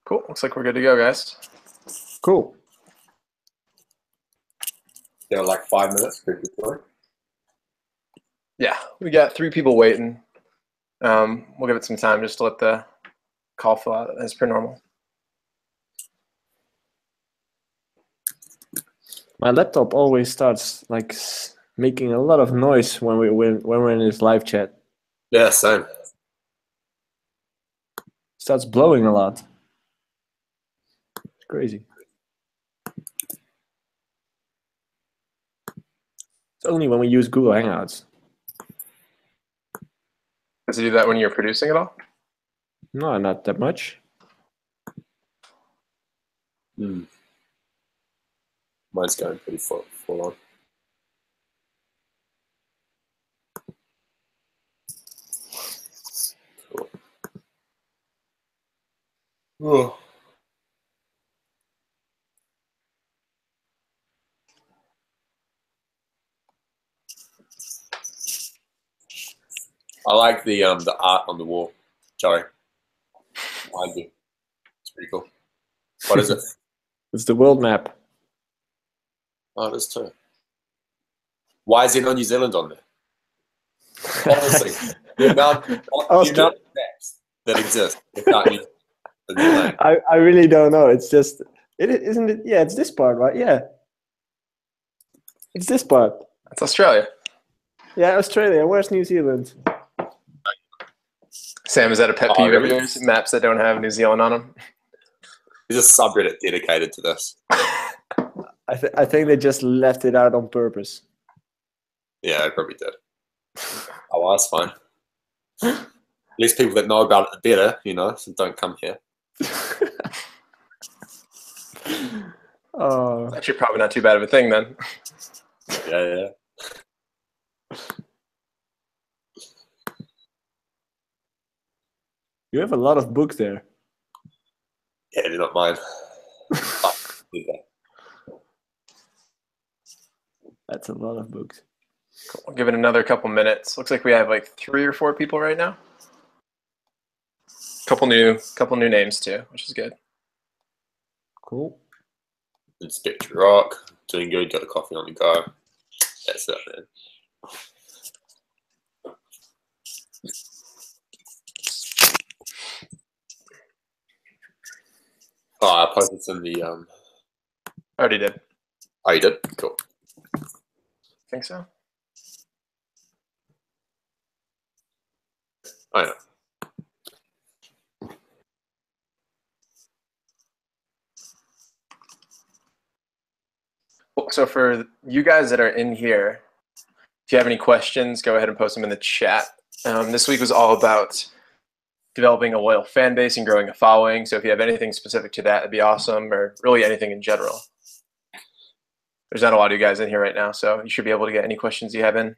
Cool. Looks like we're good to go, guys. Cool. There are like 5 minutes before. Yeah, we got 3 people waiting. We'll give it some time just to let the call fill out as per normal. My laptop always starts like making a lot of noise when we're in this live chat. Yeah, same. Starts blowing a lot. It's crazy. It's only when we use Google Hangouts. Does it do that when you're producing at all? No, not that much. Mine's going pretty full on. Cool. Oh. I like the art on the wall. Sorry. I do. It's pretty cool. What is it? It's the world map. Oh, it is too. Why is there no New Zealand on there? Honestly, the amount of maps that exist without New Zealand. I really don't know. It's just isn't it? Yeah, it's this part, right? Yeah, it's this part. That's Australia. Yeah, Australia. Where's New Zealand? Sam, is that a pet peeve of really? yours? Maps that don't have New Zealand on them? There's a subreddit dedicated to this. I think they just left it out on purpose. Yeah, I probably did. Oh, well, that's fine. At least people that know about it better, so don't come here. Oh, It's actually probably not too bad of a thing then. Yeah. you have a lot of books there. Yeah, they're not mine. That's a lot of books. Cool. We'll give it another couple minutes. Looks like we have like 3 or 4 people right now. Couple new names too, which is good. Cool. Inspector Rock, doing good, got a coffee on the go. That's it, man. Oh, I posted this in the I already did. Oh, you did? Cool. Think so? Oh, yeah. So for you guys that are in here, if you have any questions, go ahead and post them in the chat. This week was all about developing a loyal fan base and growing a following. So if you have anything specific to that, it'd be awesome, or really anything in general. There's not a lot of you guys in here right now, so you should be able to get any questions you have in.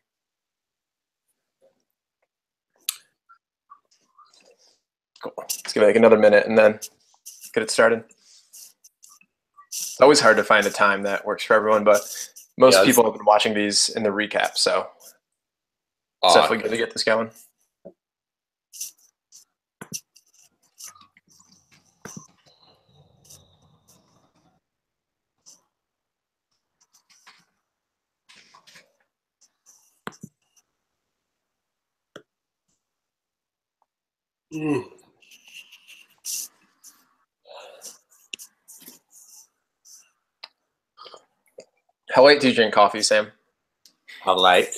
Cool. Let's give it like another minute and then get it started. It's always hard to find a time that works for everyone, but most people have been watching these in the recap, so it's definitely good to get this going. How late do you drink coffee, Sam? How late?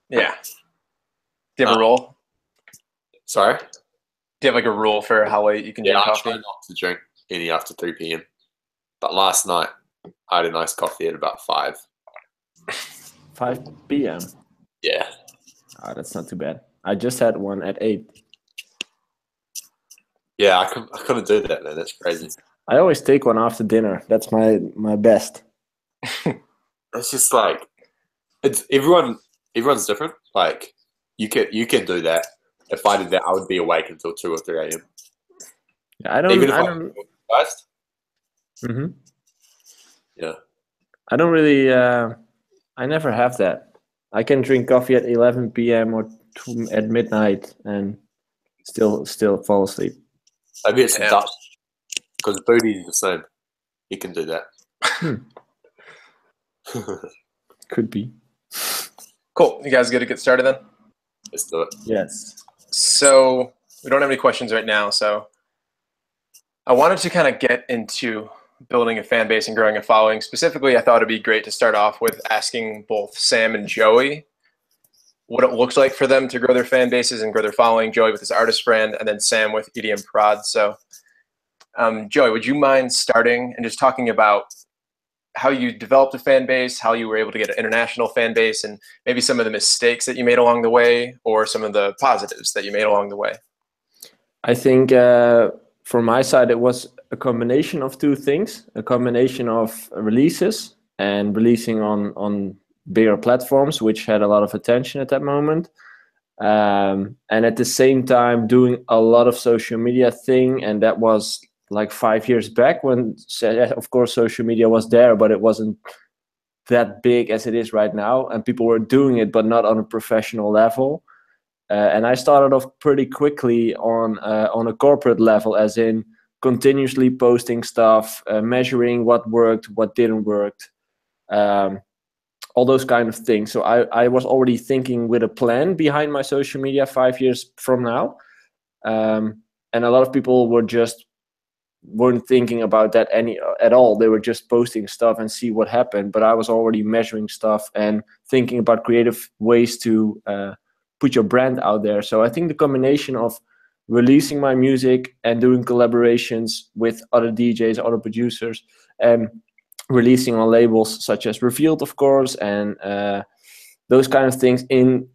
Yeah. Do you have a rule? Sorry? Do you have like a rule for how late you can drink coffee? I try not to drink any after 3 p.m. But last night, I had a nice coffee at about 5. 5 p.m. Yeah. Oh, that's not too bad. I just had one at 8. Yeah, I couldn't do that, man. That's crazy. I always take one after dinner. That's my best. It's just like it's everyone's different. Like you can do that. If I did that, I would be awake until 2 or 3 a.m. Yeah, I don't. Even if I I don't. fast. Mm-hmm. Yeah. I don't really. I never have that. I can drink coffee at 11 p.m. or at midnight and still fall asleep. Maybe it's Dutch. Because Booty's the same. He can do that. Could be. Cool. You guys good to get started then? Let's do it. Yes. So we don't have any questions right now. So I wanted to kind of get into building a fan base and growing a following. Specifically, I thought it'd be great to start off with asking both Sam and Joey what it looks like for them to grow their fan bases and grow their following. Joey with his artist brand, and then Sam with EDM Prod. So Joey, would you mind starting and just talking about how you developed a fan base, how you were able to get an international fan base, and maybe some of the mistakes that you made along the way, or some of the positives that you made along the way? I think from my side, it was a combination of two things, a combination of releases and releasing on bigger platforms, which had a lot of attention at that moment. And at the same time, doing a lot of social media thing. And that was like 5 years back when, of course, social media was there, but it wasn't that big as it is right now. And people were doing it, but not on a professional level. And I started off pretty quickly on a corporate level, as in continuously posting stuff, measuring what worked, what didn't work, all those kind of things. So I was already thinking with a plan behind my social media 5 years from now. And a lot of people weren't thinking about that at all. They were just posting stuff and see what happened. But I was already measuring stuff and thinking about creative ways to put your brand out there. So I think the combination of releasing my music and doing collaborations with other DJs, other producers, and releasing on labels such as Revealed, of course, and those kind of things in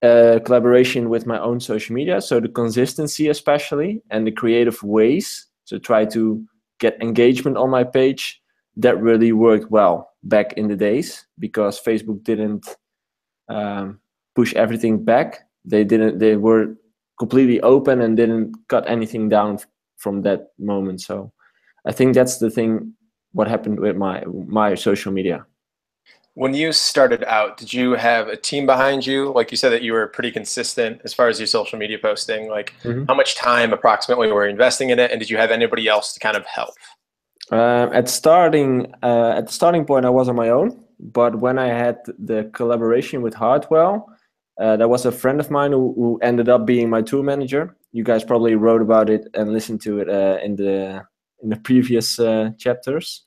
collaboration with my own social media. So the consistency especially, and the creative ways to try to get engagement on my page, that really worked well back in the days, because Facebook didn't push everything back. They were completely open and didn't cut anything down from that moment. So I think that's the thing, what happened with my social media. When you started out, did you have a team behind you? Like you said that you were pretty consistent as far as your social media posting. Like how much time approximately were you investing in it? And did you have anybody else to kind of help? At the starting point, I was on my own. But when I had the collaboration with Hardwell, there was a friend of mine who ended up being my tour manager. You guys probably wrote about it and listened to it in the previous chapters.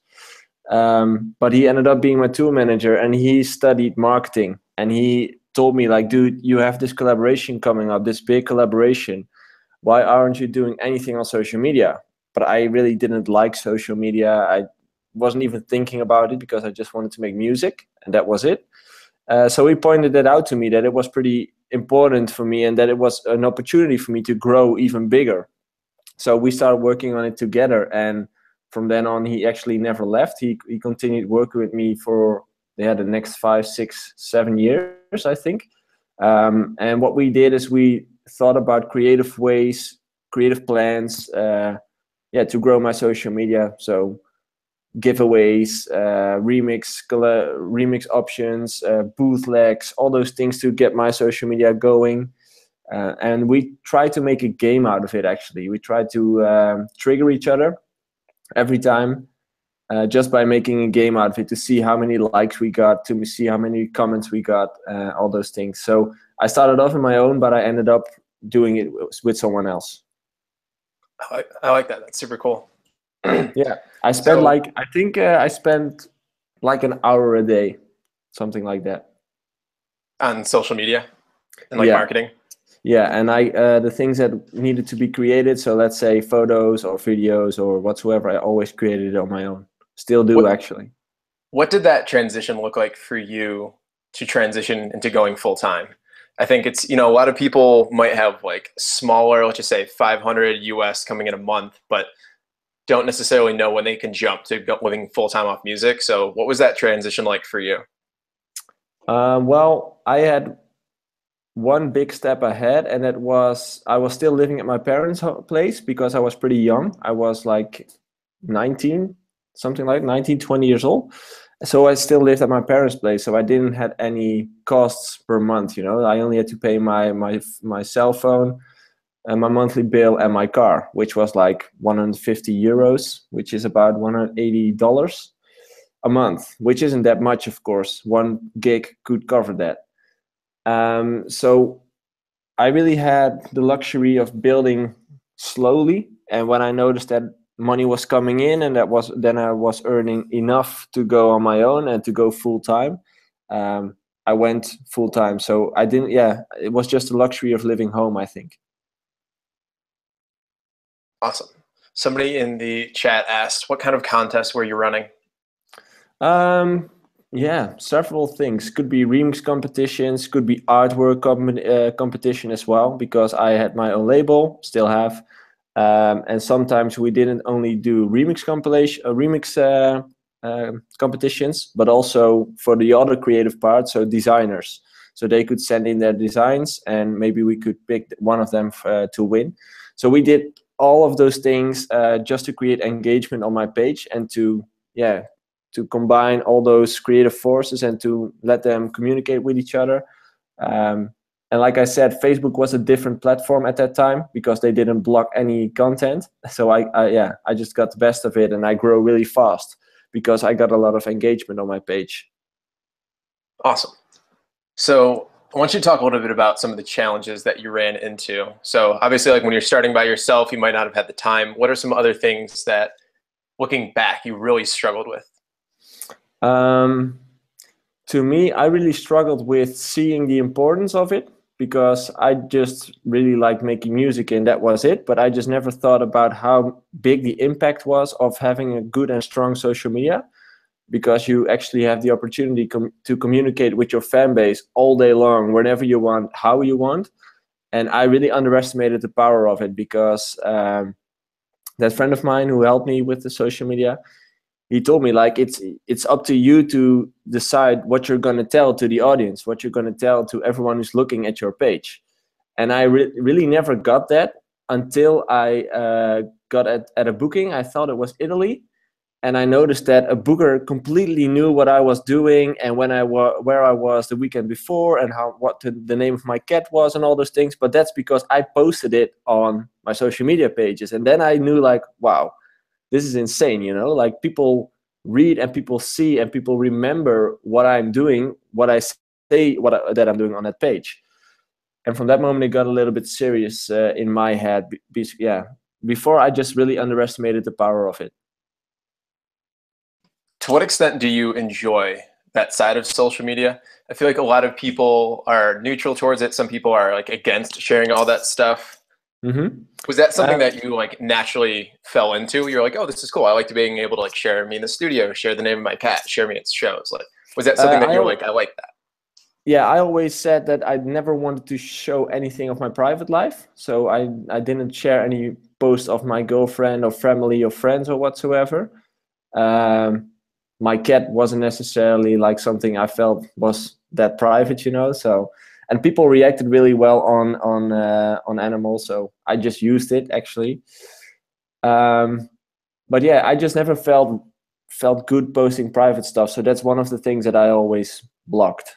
But he ended up being my tour manager, and he studied marketing. And he told me, like, dude, you have this collaboration coming up, this big collaboration. Why aren't you doing anything on social media? But I really didn't like social media. I wasn't even thinking about it because I just wanted to make music, and that was it. So he pointed that out to me, that it was pretty important for me and that it was an opportunity for me to grow even bigger. So we started working on it together, and from then on, he actually never left. He continued working with me for the next 5, 6, 7 years, I think. And what we did is we thought about creative ways, creative plans, to grow my social media. So giveaways, remix options, bootlegs, all those things to get my social media going. And we try to make a game out of it, actually. We try to trigger each other every time, just by making a game out of it, to see how many likes we got, to see how many comments we got, all those things. So I started off on my own, but I ended up doing it with someone else. I like that. That's super cool. Yeah, I spent I spent like an hour a day, something like that, on social media and marketing. Yeah, and the things that needed to be created, so let's say photos or videos or whatsoever, I always created it on my own. Still do, actually. What did that transition look like for you to transition into going full time? I think it's, a lot of people might have like smaller, let's just say 500 US coming in a month, but don't necessarily know when they can jump to living full time off music. So what was that transition like for you? Well, I had one big step ahead, and that was I was still living at my parents' place because I was pretty young. I was like 19, something like 19, 20 years old. So I still lived at my parents' place, so I didn't have any costs per month. I only had to pay my cell phone, my monthly bill and my car, which was like 150 euros, which is about $180 a month, which isn't that much, of course. 1 gig could cover that. So I really had the luxury of building slowly, and when I noticed that money was coming in and then I was earning enough to go on my own and to go full time, I went full time. So I didn't. Yeah, it was just the luxury of living home, I think. Awesome. Somebody in the chat asked, what kind of contests were you running? Yeah, several things. Could be remix competitions, could be artwork competition as well, because I had my own label, still have. And sometimes we didn't only do remix competitions, but also for the other creative part, so designers. So they could send in their designs and maybe we could pick one of them to win. So we did all of those things just to create engagement on my page and to combine all those creative forces and to let them communicate with each other. And like I said, Facebook was a different platform at that time because they didn't block any content. So I just got the best of it, and I grew really fast because I got a lot of engagement on my page. Awesome. So I want you to talk a little bit about some of the challenges that you ran into. So obviously, like when you're starting by yourself, you might not have had the time. What are some other things that, looking back, you really struggled with? To me, I really struggled with seeing the importance of it because I just really liked making music and that was it. But I just never thought about how big the impact was of having a good and strong social media, because you actually have the opportunity to communicate with your fan base all day long, whenever you want, how you want. And I really underestimated the power of it because that friend of mine who helped me with the social media, he told me, like, it's up to you to decide what you're going to tell to the audience, what you're going to tell to everyone who's looking at your page. And I really never got that until I got at a booking. I thought it was Italy. And I noticed that a booker completely knew what I was doing and where I was the weekend before and what the name of my cat was and all those things. But that's because I posted it on my social media pages. And then I knew, like, wow, this is insane, you know, like people read and people see and people remember what I'm doing, what I say, that I'm doing on that page. And from that moment, it got a little bit serious in my head. Before I just really underestimated the power of it. To what extent do you enjoy that side of social media? I feel like a lot of people are neutral towards it. Some people are like against sharing all that stuff. Mm-hmm. Was that something that you like naturally fell into? You're like, oh, this is cool. I like to being able to like share me in the studio, share the name of my cat, share me at shows. Like, was that something that you were like, I like that? Yeah, I always said that I never wanted to show anything of my private life. So I didn't share any posts of my girlfriend or family or friends or whatsoever. My cat wasn't necessarily like something I felt was that private, you know. So. And people reacted really well on animals, so I just used it actually. But yeah, I just never felt good posting private stuff. So that's one of the things that I always blocked.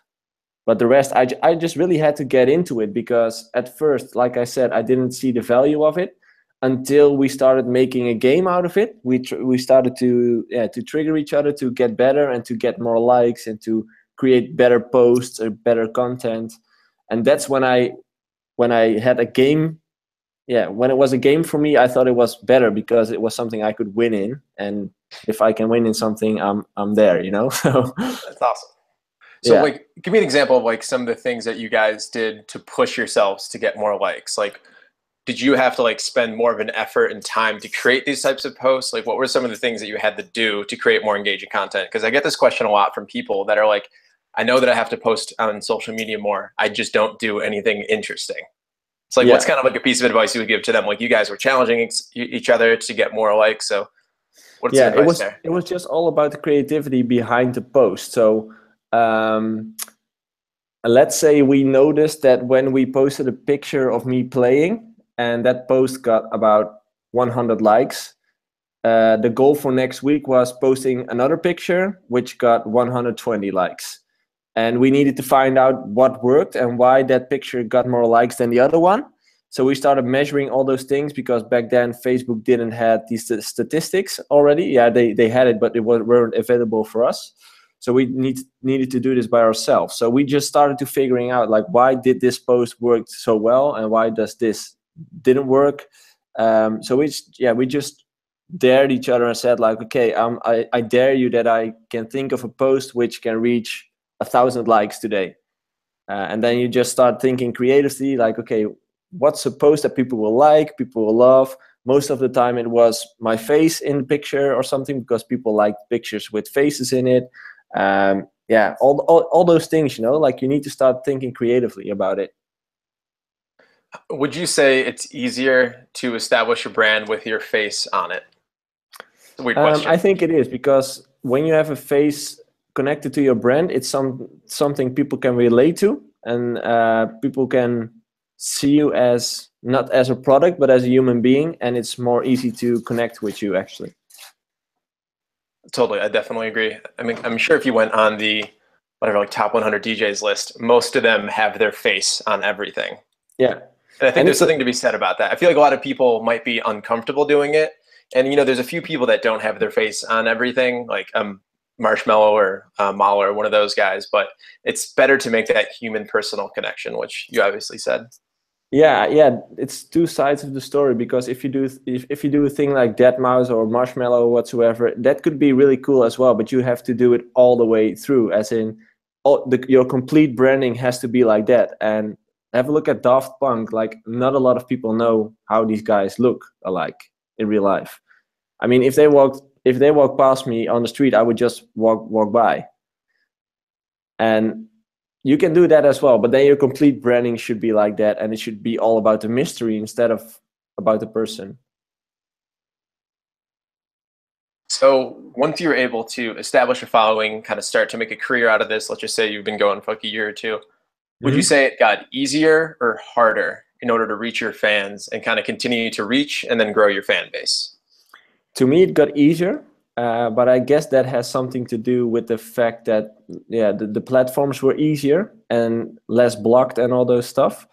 But the rest, I just really had to get into it because at first, like I said, I didn't see the value of it until we started making a game out of it. We started to trigger each other to get better and to get more likes and to create better posts or better content. And that's when I had a game. Yeah, when it was a game for me, I thought it was better because it was something I could win in. And if I can win in something, I'm there, you know. That's awesome. So like, give me an example of like some of the things that you guys did to push yourselves to get more likes. Like, did you have to like spend more of an effort and time to create these types of posts? Like, what were some of the things that you had to do to create more engaging content? Because I get this question a lot from people that are like, I know that I have to post on social media more. I just don't do anything interesting. It's like, what's kind of like a piece of advice you would give to them? Like, you guys were challenging each other to get more likes. So what's your advice there? It was just all about the creativity behind the post. So let's say we noticed that when we posted a picture of me playing and that post got about 100 likes, the goal for next week was posting another picture, which got 120 likes. And we needed to find out what worked and why that picture got more likes than the other one. So we started measuring all those things, because back then Facebook didn't have these statistics already. Yeah, they had it, but it weren't available for us. So we needed to do this by ourselves. So we just started to figuring out, like, why did this post work so well and why does this didn't work. So we just dared each other and said, like, okay, I dare you that I can think of a post which can reach 1,000 likes today. And then you just start thinking creatively, like, okay, what's a post that people will like, people will love? Most of the time it was my face in the picture or something, because people like pictures with faces in it. Yeah, all those things, like, you need to start thinking creatively about it. Would you say it's easier to establish a brand with your face on it? Weird question. I think it is, because when you have a face connected to your brand, it's something people can relate to, and people can see you as not as a product but as a human being, and it's more easy to connect with you, actually. Totally, I definitely agree. I mean, I'm sure if you went on the whatever, like, top 100 DJs list, most of them have their face on everything. Yeah. And I think there's something to be said about that. I feel like a lot of people might be uncomfortable doing it. And, there's a few people that don't have their face on everything, like Marshmello or Mahler, one of those guys. But it's better to make that human personal connection, which you obviously said. Yeah, it's two sides of the story, because if you do a thing like Deadmau5 or Marshmello or whatsoever, that could be really cool as well, but you have to do it all the way through, as in your complete branding has to be like that. And have a look at Daft Punk. Like, not a lot of people know how these guys look alike in real life. I mean, if they walk past me on the street, I would just walk by. And you can do that as well, but then your complete branding should be like that, and it should be all about the mystery instead of about the person. So once you're able to establish a following, kind of start to make a career out of this, let's just say you've been going for like a year or two, would you say it got easier or harder in order to reach your fans and kind of continue to reach and then grow your fan base? To me, it got easier, but I guess that has something to do with the fact that, yeah, the platforms were easier and less blocked and all those stuff.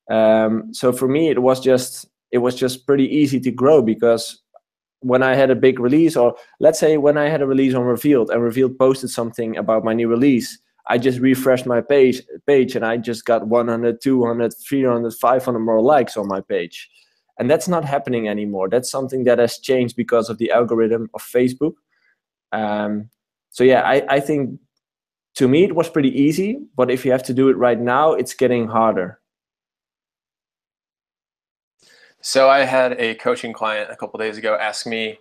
So for me, it was just pretty easy to grow, because when I had a big release, or let's say when I had a release on Revealed and Revealed posted something about my new release, I just refreshed my page and I just got 100, 200, 300, 500 more likes on my page. And that's not happening anymore. That's something that has changed because of the algorithm of Facebook. So yeah, I think, to me, it was pretty easy, but if you have to do it right now, it's getting harder. So I had a coaching client a couple of days ago ask me,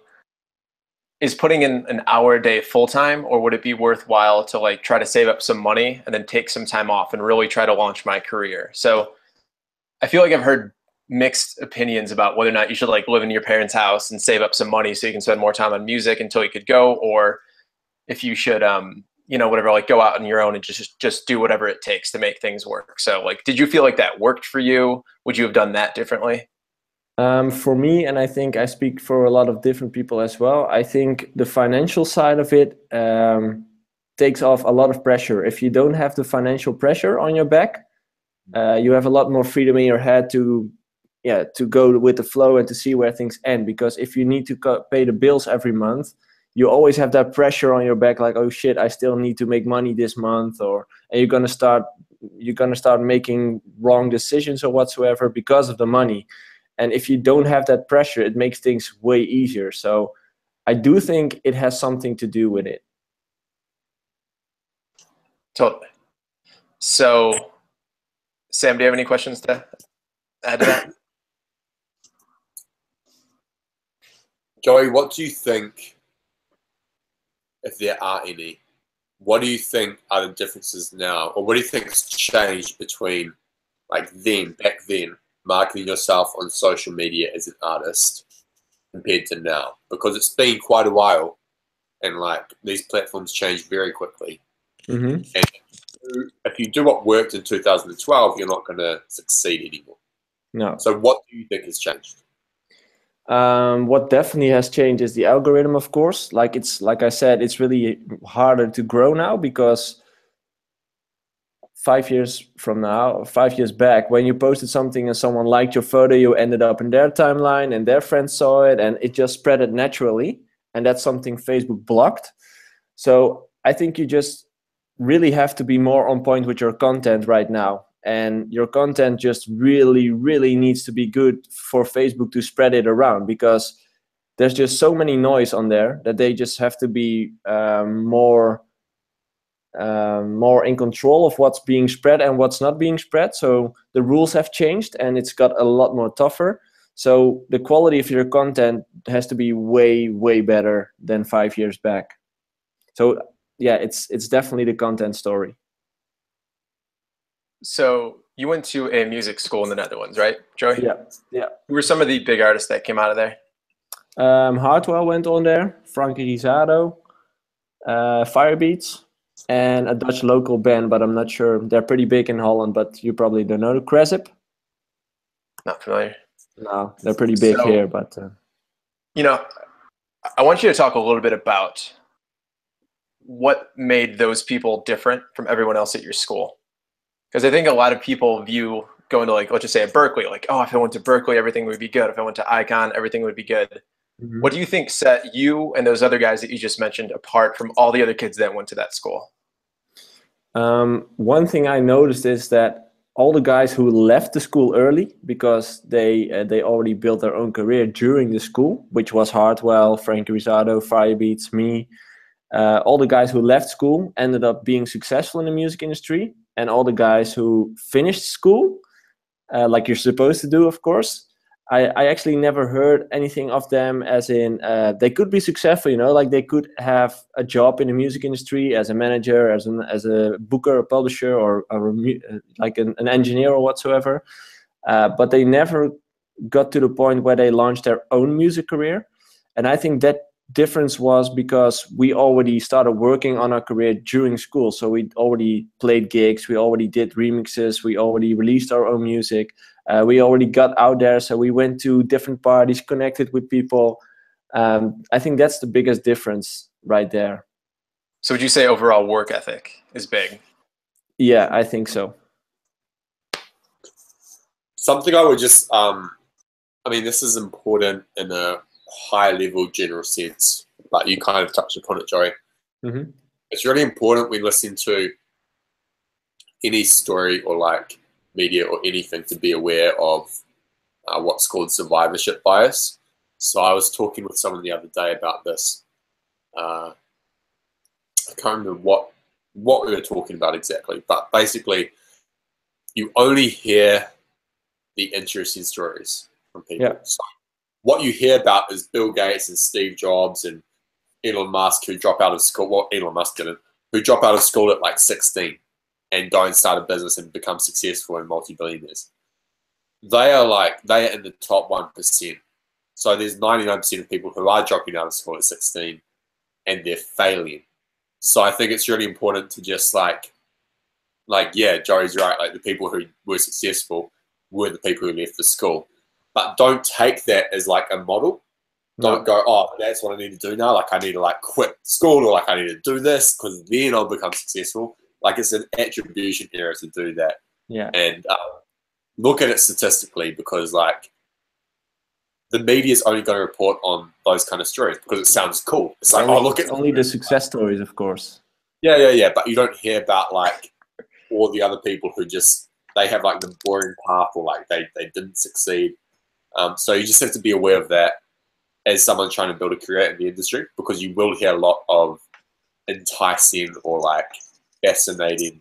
is putting in an hour a day full-time, or would it be worthwhile to like try to save up some money and then take some time off and really try to launch my career? So I feel like I've heard mixed opinions about whether or not you should like live in your parents' house and save up some money so you can spend more time on music until you could go, or if you should, whatever, like go out on your own and just do whatever it takes to make things work. So like, did you feel like that worked for you? Would you have done that differently? For me, and I think I speak for a lot of different people as well, I think the financial side of it takes off a lot of pressure. If you don't have the financial pressure on your back, you have a lot more freedom in your head to go with the flow and to see where things end. Because if you need to pay the bills every month, you always have that pressure on your back, like, oh shit, I still need to make money this month, and you're gonna start making wrong decisions or whatsoever because of the money. And if you don't have that pressure, it makes things way easier. So I do think it has something to do with it. Totally. So, Sam, do you have any questions to add to that? Joey, what do you think, if there are any, what do you think are the differences now? Or what do you think has changed between back then, marketing yourself on social media as an artist compared to now? Because it's been quite a while, and like these platforms change very quickly. Mm-hmm. And if you do what worked in 2012, you're not going to succeed anymore. No. So what do you think has changed? What definitely has changed is the algorithm, of course. Like I said, it's really harder to grow now, because 5 years from now, or 5 years back, when you posted something and someone liked your photo, you ended up in their timeline and their friends saw it and it just spread it naturally. And that's something Facebook blocked. So I think you just really have to be more on point with your content right now. And your content just really, really needs to be good for Facebook to spread it around, because there's just so many noise on there that they just have to be more in control of what's being spread and what's not being spread. So the rules have changed and it's got a lot more tougher. So the quality of your content has to be way, way better than 5 years back. So yeah, it's definitely the content story. So you went to a music school in the Netherlands, right, Joey? Yeah. Who were some of the big artists that came out of there? Hardwell went on there, Frankie Rizardo, Firebeats, and a Dutch local band, but I'm not sure. They're pretty big in Holland, but you probably don't know. Krezip? Not familiar. No, they're pretty big here, but... You know, I want you to talk a little bit about what made those people different from everyone else at your school. Because I think a lot of people view going to, like, let's just say at Berkeley, like, oh, if I went to Berkeley, everything would be good. If I went to Icon, everything would be good. Mm-hmm. What do you think set you and those other guys that you just mentioned apart from all the other kids that went to that school? One thing I noticed is that all the guys who left the school early because they already built their own career during the school, which was Hardwell, Frankie Rizardo, Firebeats, me. All the guys who left school ended up being successful in the music industry. And all the guys who finished school, like you're supposed to do, of course, I actually never heard anything of them as in they could be successful, you know, like they could have a job in the music industry as a manager, as a booker, a publisher, or like an engineer or whatsoever. But they never got to the point where they launched their own music career. And I think that difference was because we already started working on our career during school. So we already played gigs, we already did remixes, we already released our own music. We already got out there, so we went to different parties, connected with people. I think that's the biggest difference right there. So would you say overall work ethic is big? Yeah, I think so. Something I would just, I mean, this is important in a high level general sense, but you kind of touched upon it, Joey. Mm-hmm. It's really important when listening to any story or like media or anything to be aware of what's called survivorship bias. So I was talking with someone the other day about this. I can't remember what we were talking about exactly, but basically you only hear the interesting stories from people. Yeah. So what you hear about is Bill Gates and Steve Jobs and Elon Musk who drop out of school. Well, Elon Musk didn't. Who drop out of school at like 16 and go and start a business and become successful and multi-billionaires. They are in the top 1%. So there's 99% of people who are dropping out of school at 16 and they're failing. So I think it's really important to just like yeah, Joey's right. Like the people who were successful were the people who left the school. But don't take that as like a model. Don't go, oh, that's what I need to do now. Like I need to like quit school or like I need to do this because then I'll become successful. Like it's an attribution error to do that. Yeah. And look at it statistically because like the media is only going to report on those kind of stories because it sounds cool. It's like, look at only the success stories, of course. Yeah. But you don't hear about like all the other people who just they have like the boring path or like they didn't succeed. So you just have to be aware of that as someone trying to build a career in the industry because you will hear a lot of enticing or like fascinating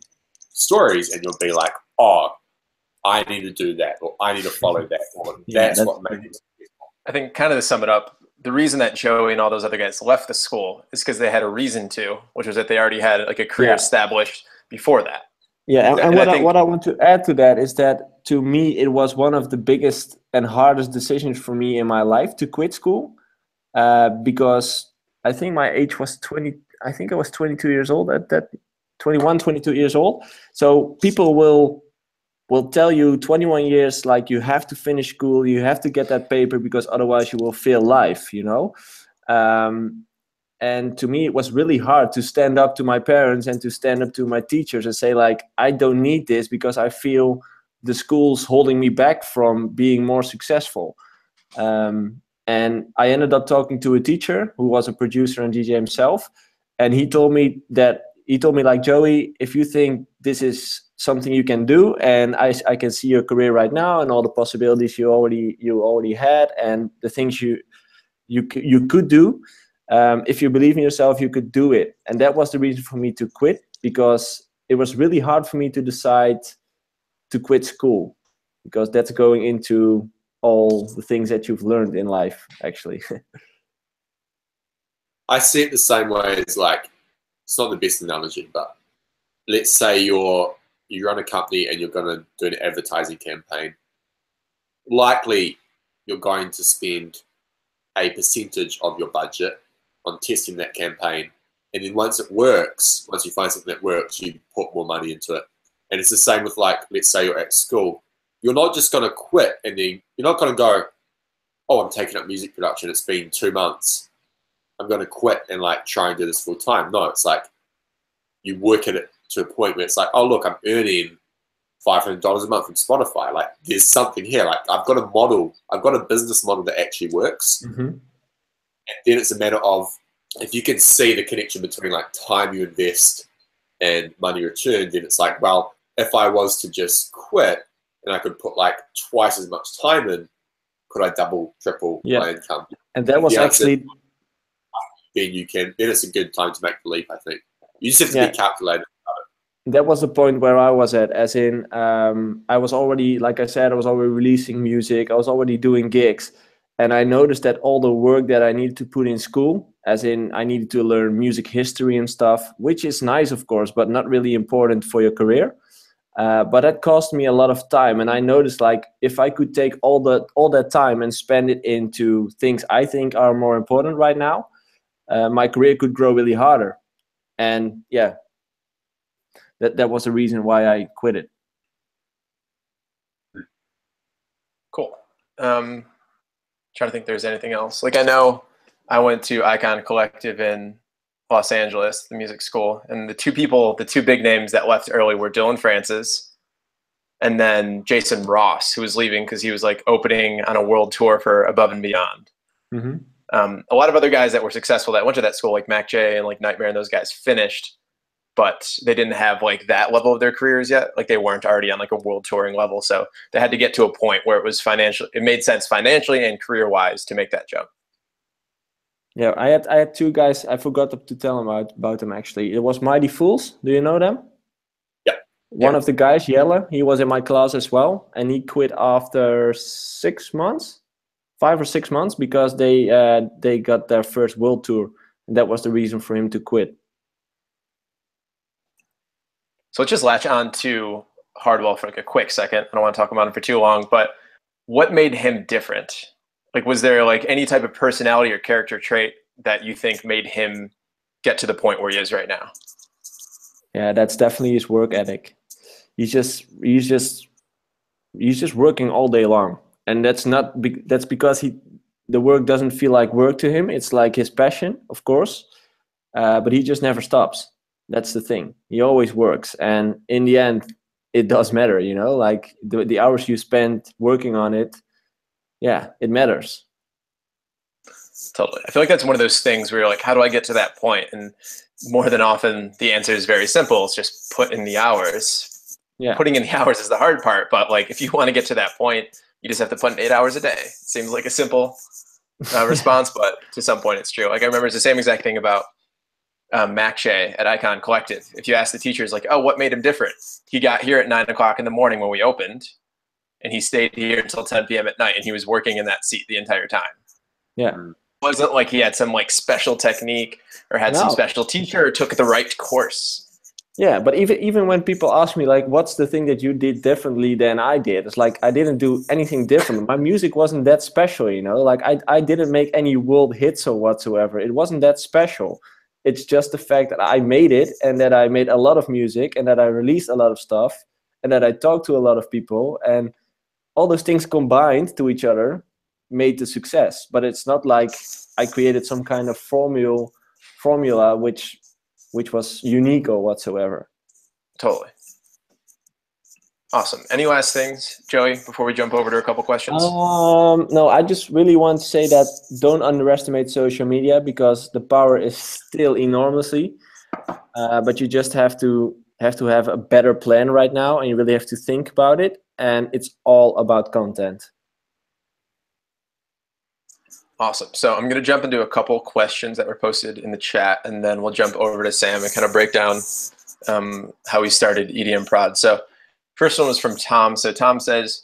stories and you'll be like, oh, I need to do that or I need to follow that. Or that's what made it. I think kind of to sum it up, the reason that Joey and all those other guys left the school is because they had a reason to, which was that they already had like a career established before that. Yeah, and what I want to add to that is that to me it was one of the biggest and hardest decisions for me in my life to quit school because I think my age was 20. I think I was 22 years old at that 21, 22 years old. So people will tell you 21 years like you have to finish school, you have to get that paper because otherwise you will fail life, you know. And to me, it was really hard to stand up to my parents and to stand up to my teachers and say, like, I don't need this because I feel the school's holding me back from being more successful. And I ended up talking to a teacher who was a producer and DJ himself. And he told me like, Joey, if you think this is something you can do, and I can see your career right now and all the possibilities you already had and the things you could do, if you believe in yourself, you could do it. And that was the reason for me to quit, because it was really hard for me to decide to quit school, because that's going into all the things that you've learned in life, actually. I see it the same way as, like, it's not the best analogy, but let's say you run a company and you're going to do an advertising campaign. Likely, you're going to spend a percentage of your budget on testing that campaign. And then once it works, once you find something that works, you put more money into it. And it's the same with, like, let's say you're at school. You're not just going to quit and then you're not going to go, oh, I'm taking up music production. It's been 2 months. I'm going to quit and, like, try and do this full time. No, it's like you work at it to a point where it's like, oh, look, I'm earning $500 a month from Spotify. Like, there's something here. Like, I've got a model. I've got a business model that actually works. Mm-hmm. And then it's a matter of, if you can see the connection between, like, time you invest and money returned, then it's like, well, if I was to just quit and I could put, like, twice as much time in, could I double, triple my income? And that was actually... Then it's a good time to make the leap, I think. You just have to be calculated about it. That was the point where I was at, as in, I was already, like I said, I was already releasing music, I was already doing gigs, and I noticed that all the work that I needed to put in school, as in I needed to learn music history and stuff, which is nice, of course, but not really important for your career. But that cost me a lot of time, and I noticed, like, if I could take all that time and spend it into things I think are more important right now, my career could grow really harder. And yeah, that was the reason why I quit it. Cool. Trying to think if there's anything else. Like, I know I went to Icon Collective in Los Angeles, the music school, and the two big names that left early were Dylan Francis and then Jason Ross, who was leaving because he was, like, opening on a world tour for Above and Beyond. Mm-hmm. A lot of other guys that were successful that went to that school, like Mac J and, like, Nightmare, and those guys finished, but they didn't have, like, that level of their careers yet. Like, they weren't already on, like, a world touring level. So they had to get to a point where it made sense financially and career wise to make that jump. Yeah, I had two guys. I forgot to tell them about them, actually. It was Mighty Fools. Do you know them? Yeah. One of the guys, Jelle, he was in my class as well, and he quit after 6 months. 5 or 6 months, because they got their first world tour, and that was the reason for him to quit. So let's just latch on to Hardwell for, like, a quick second. I don't want to talk about him for too long, but what made him different? Like, was there, like, any type of personality or character trait that you think made him get to the point where he is right now? Yeah, that's definitely his work ethic. He's just working all day long. And that's because the work doesn't feel like work to him. It's like his passion, of course, but he just never stops. That's the thing. He always works, and in the end, it does matter. You know, like the hours you spend working on it, yeah, it matters. Totally. I feel like that's one of those things where you're like, how do I get to that point? And more than often, the answer is very simple. It's just put in the hours. Yeah. Putting in the hours is the hard part, but, like, if you want to get to that point, you just have to put in 8 hours a day. It seems like a simple response, but to some point it's true. Like, I remember it's the same exact thing about Mac J at Icon Collective. If you ask the teachers, like, oh, what made him different? He got here at 9 o'clock in the morning when we opened, and he stayed here until 10 p.m. at night, and he was working in that seat the entire time. Yeah. It wasn't like he had some, like, special technique or had some special teacher or took the right course. Yeah, but even when people ask me, like, what's the thing that you did differently than I did? It's like, I didn't do anything different. My music wasn't that special, you know? Like, I didn't make any world hits or whatsoever. It wasn't that special. It's just the fact that I made it, and that I made a lot of music, and that I released a lot of stuff, and that I talked to a lot of people, and all those things combined to each other made the success. But it's not like I created some kind of formula formula which was unique or whatsoever. Totally. Awesome. Any last things, Joey, before we jump over to a couple questions? No, I just really want to say that don't underestimate social media, because the power is still enormously, but you just have to have a better plan right now, and you really have to think about it, and it's all about content. Awesome. So I'm going to jump into a couple questions that were posted in the chat, and then we'll jump over to Sam and kind of break down how we started EDM Prod. So first one was from Tom. So Tom says,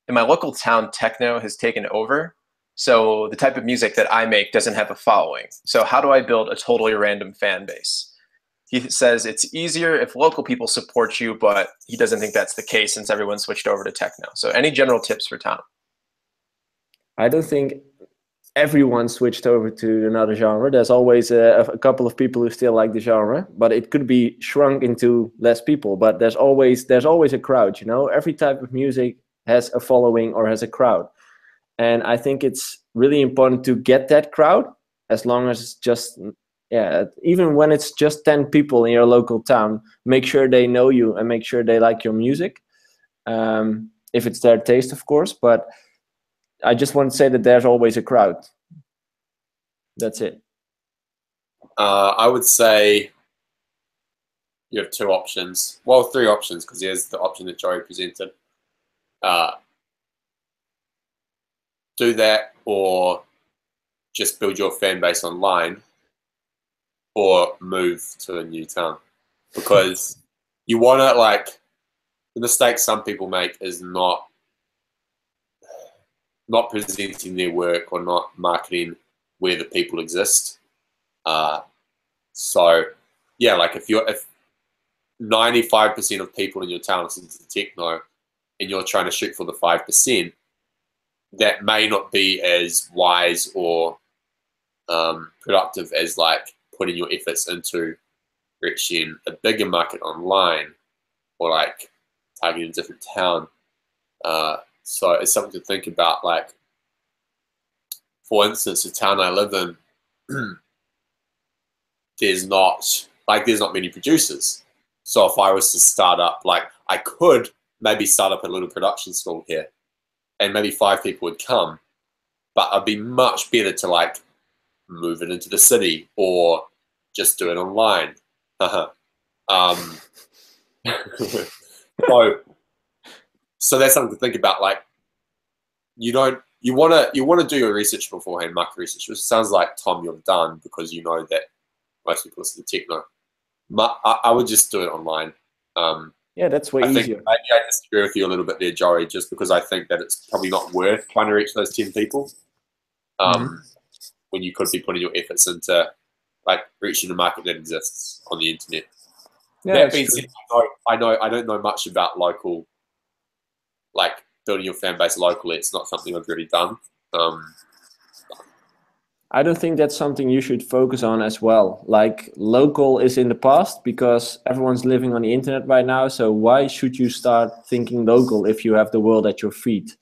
in my local town, techno has taken over. So the type of music that I make doesn't have a following. So how do I build a totally random fan base? He says it's easier if local people support you, but he doesn't think that's the case since everyone switched over to techno. So any general tips for Tom? I don't think everyone switched over to another genre. There's always a couple of people who still like the genre, but it could be shrunk into less people. But there's always a crowd, you know. Every type of music has a following or has a crowd. And I think it's really important to get that crowd, as long as it's just, even when it's just 10 people in your local town, make sure they know you and make sure they like your music. If it's their taste, of course, but I just want to say that there's always a crowd. That's it. I would say you have two options. Well, three options, because here's the option that Joey presented. Do that, or just build your fan base online, or move to a new town. Because you want to, like, the mistake some people make is not presenting their work or not marketing where the people exist. So yeah, like if 95% of people in your town listen to techno and you're trying to shoot for the 5%, that may not be as wise or productive as like putting your efforts into reaching a bigger market online or like targeting a different town. So it's something to think about. Like, for instance, the town I live in, there's not many producers. So if I was to start up, like, I could maybe start up a little production school here, and maybe 5 people would come. But I'd be much better to like move it into the city or just do it online. So that's something to think about. Like, you want to do your research beforehand, market research, which sounds like, Tom, you've done, because you know that most people listen to techno. I would just do it online. Yeah, that's way easier. Maybe I disagree with you a little bit there, Joey, just because I think that it's probably not worth trying to reach those 10 people when you could be putting your efforts into like reaching a market that exists on the internet. Yeah, that being said, I don't know much about local, like building your fan base locally. It's not something I've really done. I don't think that's something you should focus on as well. Like, local is in the past because everyone's living on the internet right now. So why should you start thinking local if you have the world at your feet?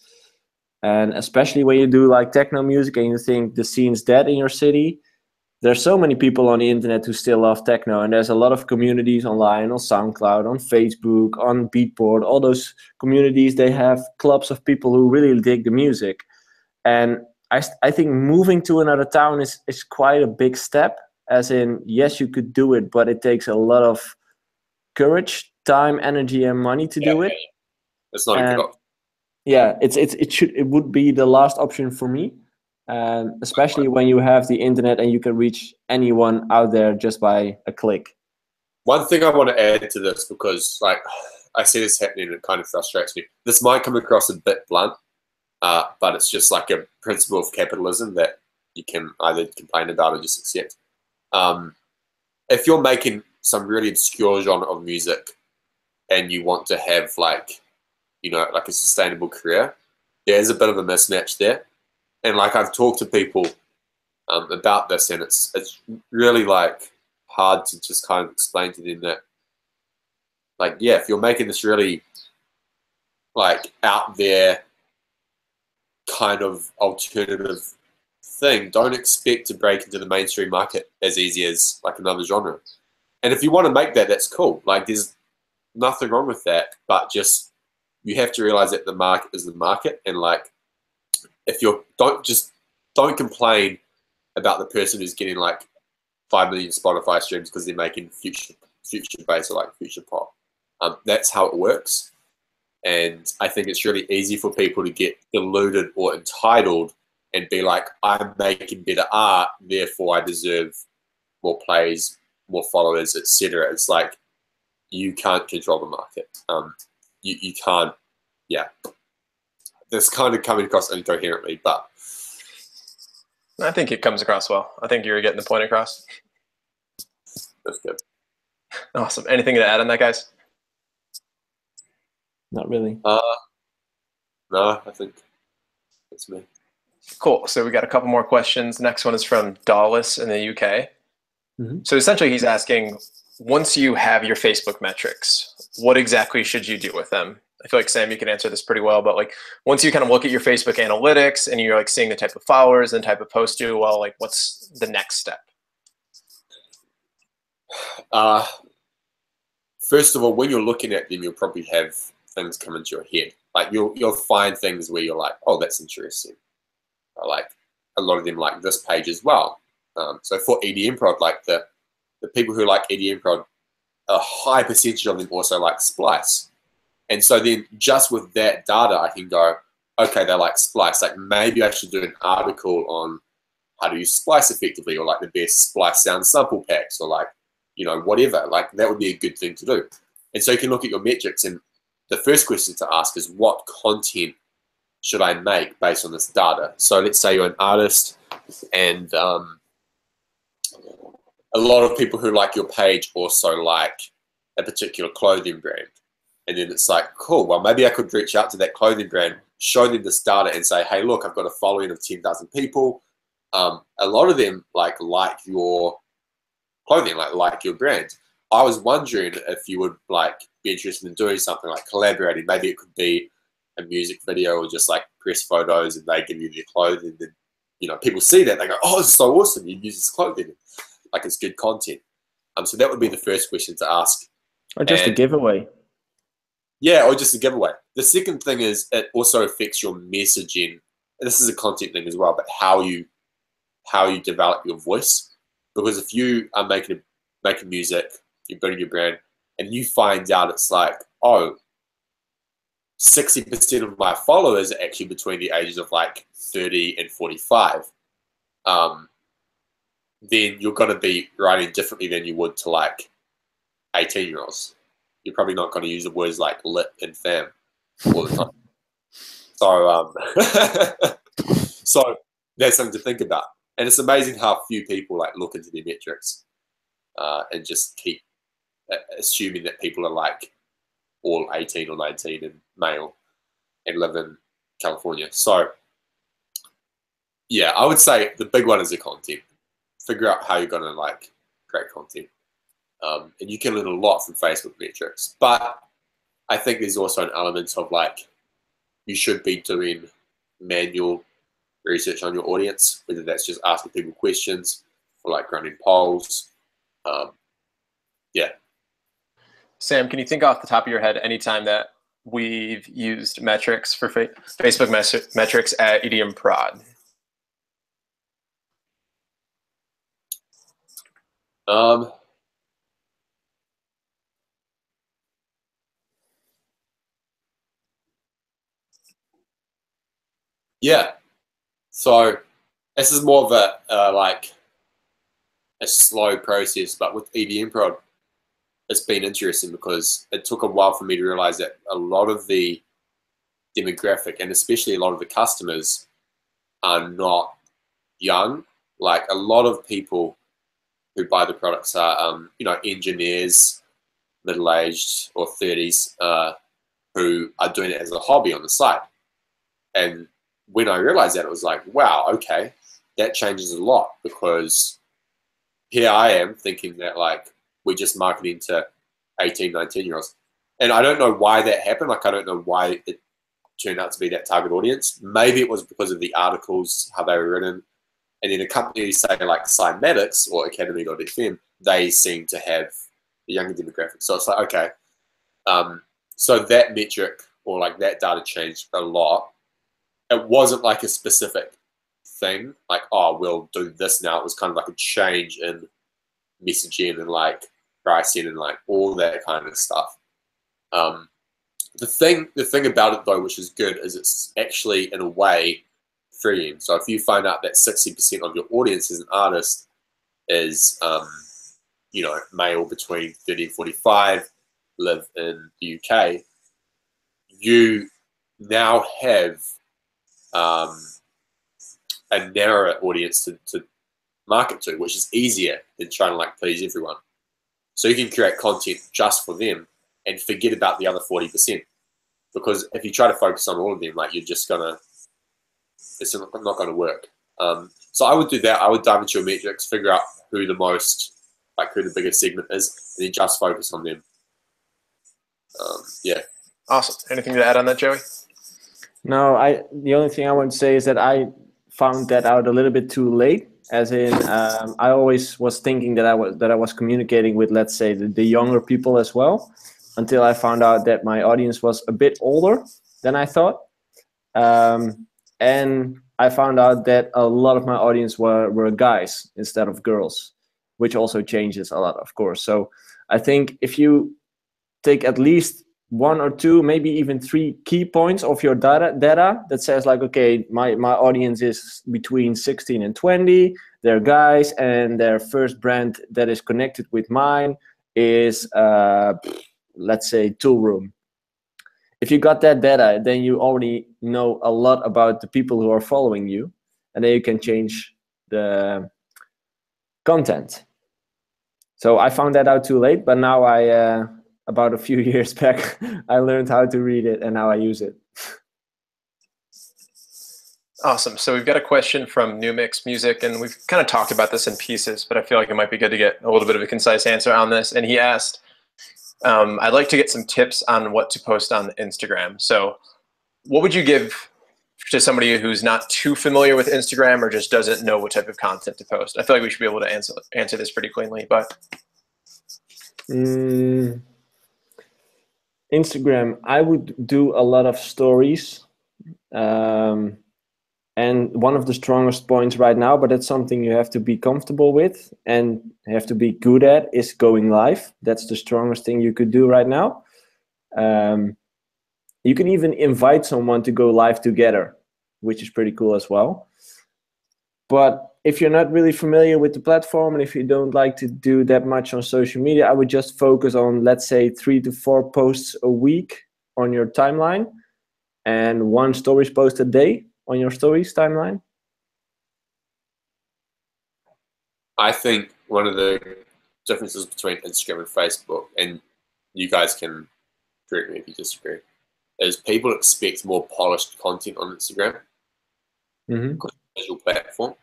And especially when you do like techno music and you think the scene's dead in your city, there's so many people on the internet who still love techno, and there's a lot of communities online, on SoundCloud, on Facebook, on Beatport. All those communities, they have clubs of people who really dig the music. And I think moving to another town is quite a big step, as in, yes, you could do it, but it takes a lot of courage, time, energy, and money to do it. It's not a good option. Yeah, it would be the last option for me, especially when you have the internet and you can reach anyone out there just by a click. One thing I want to add to this, because like I see this happening and it kind of frustrates me. This might come across a bit blunt, but it's just like a principle of capitalism that you can either complain about or just accept. If you're making some really obscure genre of music and you want to have like, you know, like a sustainable career, there's a bit of a mismatch there. And like I've talked to people about this, and it's really like hard to just kind of explain to them that, like, yeah, if you're making this really like out there kind of alternative thing, don't expect to break into the mainstream market as easy as like another genre. And if you want to make that, that's cool. Like there's nothing wrong with that, but just you have to realize that the market is the market, and like if you're don't complain about the person who's getting like 5 million Spotify streams because they're making future bass or like future pop. That's how it works. And I think it's really easy for people to get deluded or entitled and be like, I'm making better art, therefore I deserve more plays, more followers, etc. It's like you can't control the market. You can't. Yeah, that's kind of coming across incoherently, but I think it comes across well. I think you're getting the point across. That's good. Awesome. Anything to add on that, guys? Not really. No, I think that's me. Cool. So we got a couple more questions. The next one is from Dallas in the UK. Mm-hmm. So essentially he's asking, once you have your Facebook metrics, what exactly should you do with them? I feel like, Sam, you can answer this pretty well, but like once you kind of look at your Facebook analytics and you're like seeing the type of followers and type of posts do well, like what's the next step? First of all, when you're looking at them, you'll probably have things come into your head. Like you'll find things where you're like, oh, that's interesting. Like a lot of them like this page as well. So for EDM Prod, like the people who like EDM Prod, a high percentage of them also like Splice. And so then just with that data, I can go, okay, they like Splice. Like maybe I should do an article on how to use Splice effectively, or like the best Splice sound sample packs, or like, you know, whatever. Like that would be a good thing to do. And so you can look at your metrics, and the first question to ask is, what content should I make based on this data? So let's say you're an artist, and a lot of people who like your page also like a particular clothing brand. And then it's like, cool, well, maybe I could reach out to that clothing brand, show them this data and say, hey, look, I've got a following of 10,000 people. A lot of them like your clothing, like your brand. I was wondering if you would like be interested in doing something like collaborating. Maybe it could be a music video or just like press photos, and they give you their clothing. And you know, people see that, they go, oh, this is so awesome. You use this clothing. Like it's good content. So that would be the first question to ask. Or just a giveaway. Yeah, or just a giveaway. The second thing is it also affects your messaging. This is a content thing as well, but how you develop your voice. Because if you are making music, you're building your brand, and you find out it's like, oh, 60% of my followers are actually between the ages of like 30 and 45, then you're going to be writing differently than you would to like 18-year-olds. You're probably not going to use the words like lit and fam all the time. So that's something to think about. And it's amazing how few people like look into their metrics and just keep assuming that people are like all 18 or 19 and male and live in California. So yeah, I would say the big one is the content. Figure out how you're going to like create content. And you can learn a lot from Facebook metrics. But I think there's also an element of like, you should be doing manual research on your audience, whether that's just asking people questions or like running polls. Yeah. Sam, can you think off the top of your head any time that we've used metrics for Facebook metrics at EDM Prod? Yeah. So this is more of a like a slow process, but with EDM Prod, it's been interesting because it took a while for me to realize that a lot of the demographic, and especially a lot of the customers, are not young. Like a lot of people who buy the products are, you know, engineers, middle-aged or 30s, who are doing it as a hobby on the side. And when I realized that, it was like, wow, okay, that changes a lot, because here I am thinking that like we're just marketing to 18, 19-year-olds. And I don't know why that happened. Like, I don't know why it turned out to be that target audience. Maybe it was because of the articles, how they were written. And then a company, say like Cymatics or Academy.fm, they seem to have the younger demographic. So it's like, okay, so that metric or like that data changed a lot. It wasn't like a specific thing, like, oh, we'll do this now. It was kind of like a change in messaging and like pricing and like all that kind of stuff. The thing about it though, which is good, is it's actually in a way freeing. So if you find out that 60% of your audience as an artist is, you know, male between 30 and 45, live in the UK, you now have a narrower audience to market to, which is easier than trying to like please everyone. So you can create content just for them and forget about the other 40%. Because if you try to focus on all of them, like you're just gonna, it's not gonna work. So I would do that. I would dive into your metrics, figure out who the biggest segment is, and then just focus on them. Yeah. Awesome. Anything to add on that, Joey? No, the only thing I want to say is that I found that out a little bit too late. As in, I always was thinking that I was communicating with, let's say, the younger people as well, until I found out that my audience was a bit older than I thought. And I found out that a lot of my audience were guys instead of girls, which also changes a lot, of course. So I think if you take at least 1 or 2, maybe even 3 key points of your data that says like, okay, my audience is between 16 and 20, they're guys, and their first brand that is connected with mine is, let's say, Toolroom. If you got that data, then you already know a lot about the people who are following you, and then you can change the content. So I found that out too late, but now about a few years back, I learned how to read it, and now I use it. Awesome. So we've got a question from New Mix Music, and we've kind of talked about this in pieces, but I feel like it might be good to get a little bit of a concise answer on this. And he asked, I'd like to get some tips on what to post on Instagram. So what would you give to somebody who's not too familiar with Instagram or just doesn't know what type of content to post? I feel like we should be able to answer this pretty cleanly, but. Instagram, I would do a lot of stories. And one of the strongest points right now, but it's something you have to be comfortable with and have to be good at, is going live. That's the strongest thing you could do right now. You can even invite someone to go live together, which is pretty cool as well. But if you're not really familiar with the platform and if you don't like to do that much on social media, I would just focus on, let's say, 3 to 4 posts a week on your timeline and 1 stories post a day on your stories timeline. I think one of the differences between Instagram and Facebook, and you guys can correct me if you disagree, is people expect more polished content on Instagram because it's a visual platform.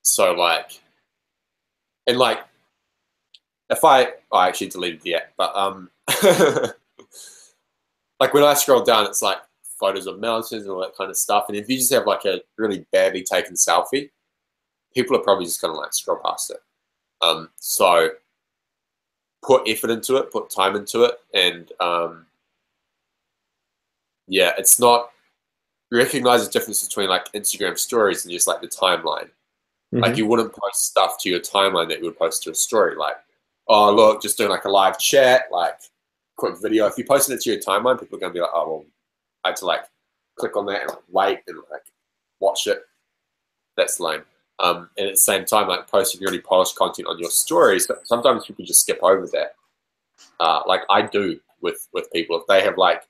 So like, and like, if I actually deleted the app, but like when I scroll down, it's like photos of mountains and all that kind of stuff. And if you just have like a really badly taken selfie, people are probably just gonna like scroll past it. So put effort into it, put time into it, and yeah, it's not. Recognize the difference between like Instagram stories and just like the timeline. Like you wouldn't post stuff to your timeline that you would post to a story. Like, oh look, just doing like a live chat, like quick video. If you posted it to your timeline, people are gonna be like, oh well, I had to like click on that and like wait and like watch it. That's lame. And at the same time, like posting really polished content on your stories, but sometimes people just skip over that. Like I do with people. If they have like,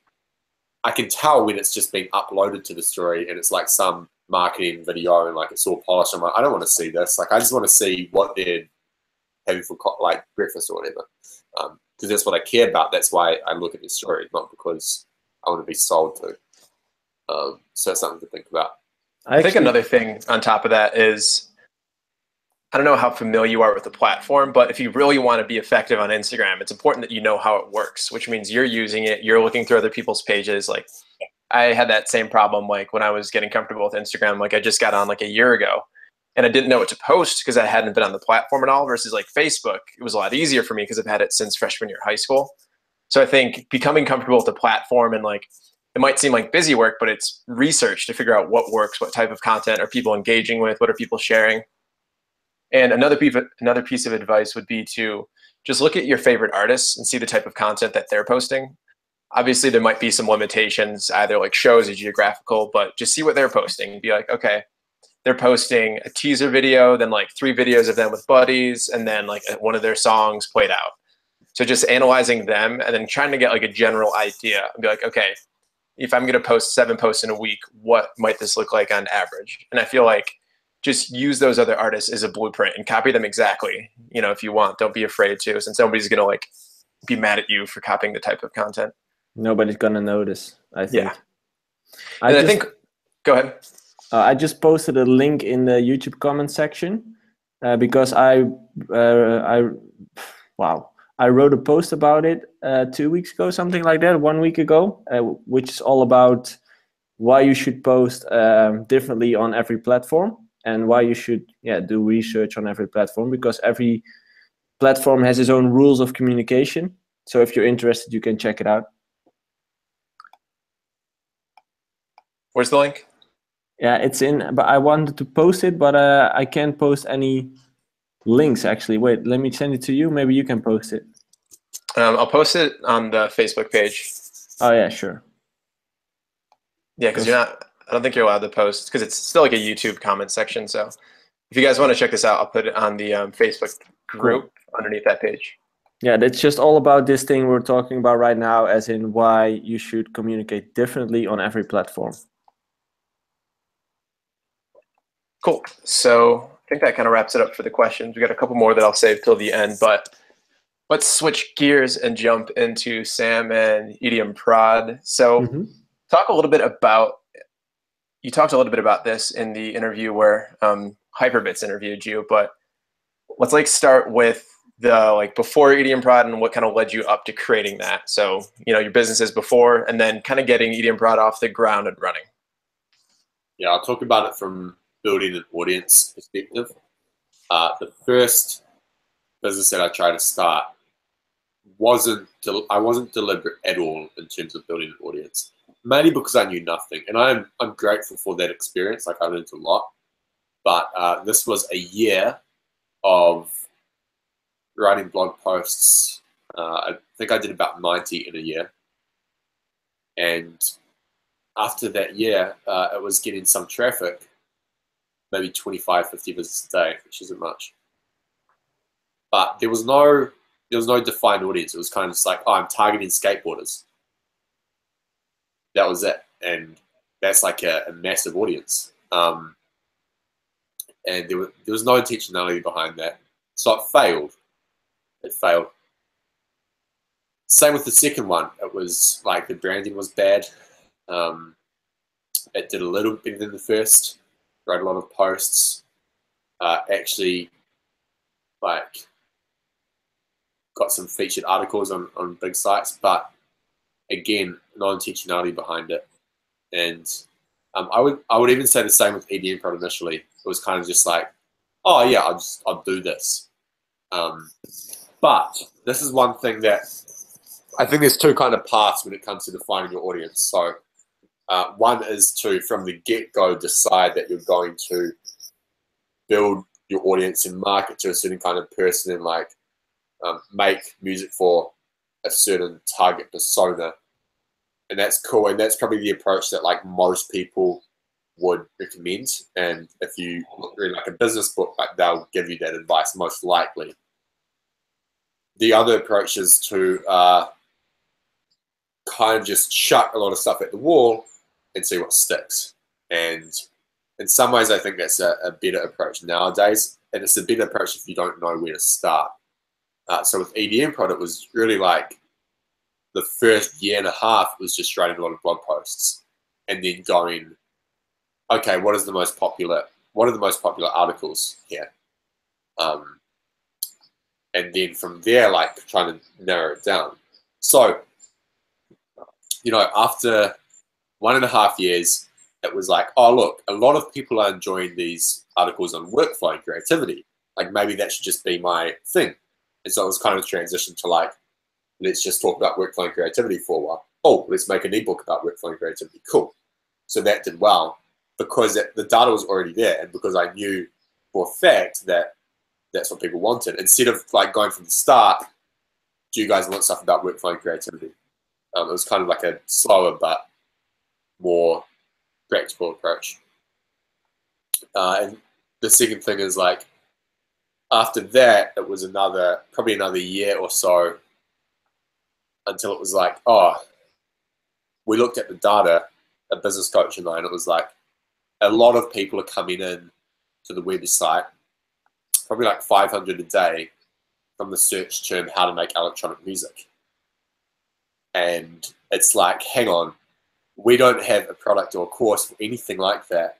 I can tell when it's just been uploaded to the story and it's like some marketing video and like it's all polished. I'm like, I don't want to see this. Like I just want to see what they're having for like breakfast or whatever. Because that's what I care about. That's why I look at the story, not because I want to be sold to. So it's something to think about. I think another thing on top of that is, I don't know how familiar you are with the platform, but if you really want to be effective on Instagram, it's important that you know how it works, which means you're using it, you're looking through other people's pages. Like I had that same problem like when I was getting comfortable with Instagram. Like I just got on like a year ago and I didn't know what to post because I hadn't been on the platform at all, versus like Facebook. It was a lot easier for me because I've had it since freshman year of high school. So I think becoming comfortable with the platform, and like it might seem like busy work, but it's research to figure out what works, what type of content are people engaging with, what are people sharing. And another piece of advice would be to just look at your favorite artists and see the type of content that they're posting. Obviously, there might be some limitations, either like shows or geographical, but just see what they're posting and be like, okay, they're posting a teaser video, then like 3 videos of them with buddies, and then like one of their songs played out. So just analyzing them and then trying to get like a general idea and be like, okay, if I'm going to post 7 posts in a week, what might this look like on average? And I feel like just use those other artists as a blueprint and copy them exactly. You know, if you want, don't be afraid to, since nobody's going to like be mad at you for copying the type of content. Nobody's going to notice, I think. Yeah. I think, go ahead. I just posted a link in the YouTube comment section because I wrote a post about it 2 weeks ago, something like that, 1 week ago, which is all about why you should post differently on every platform and why you should do research on every platform, because every platform has its own rules of communication. So if you're interested, you can check it out. Where's the link? Yeah, it's in, but I wanted to post it, but I can't post any links actually. Wait, let me send it to you. Maybe you can post it. I'll post it on the Facebook page. Oh yeah, sure. Yeah, because I don't think you're allowed to post, because it's still like a YouTube comment section. So if you guys want to check this out, I'll put it on the Facebook group underneath that page. Yeah, that's just all about this thing we're talking about right now, as in why you should communicate differently on every platform. Cool. So I think that kind of wraps it up for the questions. We got a couple more that I'll save till the end, but let's switch gears and jump into Sam and EDM Prod. So talk a little bit about, you talked a little bit about this in the interview where Hyperbits interviewed you, but let's like start with the like before EDM Prod and what kind of led you up to creating that. So, you know, your businesses before and then kind of getting EDM Prod off the ground and running. Yeah, I'll talk about it from building an audience perspective. The first business that I tried to start I wasn't deliberate at all in terms of building an audience, mainly because I knew nothing, and I'm grateful for that experience. Like I learned a lot, but this was a year of writing blog posts. I think I did about 90 in a year, and after that year, it was getting some traffic. Maybe 25, 50 visits a day, which isn't much. But there was no defined audience. It was kind of just like, oh, I'm targeting skateboarders. That was it. And that's like a massive audience. And there was no intentionality behind that. So it failed. It failed. Same with the second one. It was like the branding was bad. It did a little bit better than the first. Wrote a lot of posts, actually like got some featured articles on big sites, but again, no intentionality behind it. And I would even say the same with EDM Prod initially. It was kind of just like, oh yeah, I'll do this. But this is one thing that I think there's 2 kind of paths when it comes to defining your audience. So one is to, from the get-go, decide that you're going to build your audience and market to a certain kind of person and like make music for a certain target persona. And that's cool. And that's probably the approach that like most people would recommend. And if you read like a business book, like they'll give you that advice most likely. The other approach is to kind of just chuck a lot of stuff at the wall and see what sticks. And in some ways, I think that's a better approach nowadays. And it's a better approach if you don't know where to start. So with EDM Prod, it was really like the first year and a half was just writing a lot of blog posts and then going, okay, what are the most popular articles here? And then from there, like trying to narrow it down. So, you know, after 1.5 years, it was like, oh, look, a lot of people are enjoying these articles on workflow and creativity. Like, maybe that should just be my thing. And so it was kind of a transition to like, let's just talk about workflow and creativity for a while. Oh, let's make an ebook about workflow and creativity. Cool. So that did well because the data was already there, and because I knew for a fact that that's what people wanted. Instead of like going from the start, do you guys want stuff about workflow and creativity? It was kind of like a slower but more practical approach. And the second thing is like, after that, it was probably another year or so until it was like, oh, we looked at the data, a business coach and I, and it was like, a lot of people are coming in to the website, probably like 500 a day from the search term, how to make electronic music. And it's like, hang on, we don't have a product or a course for anything like that.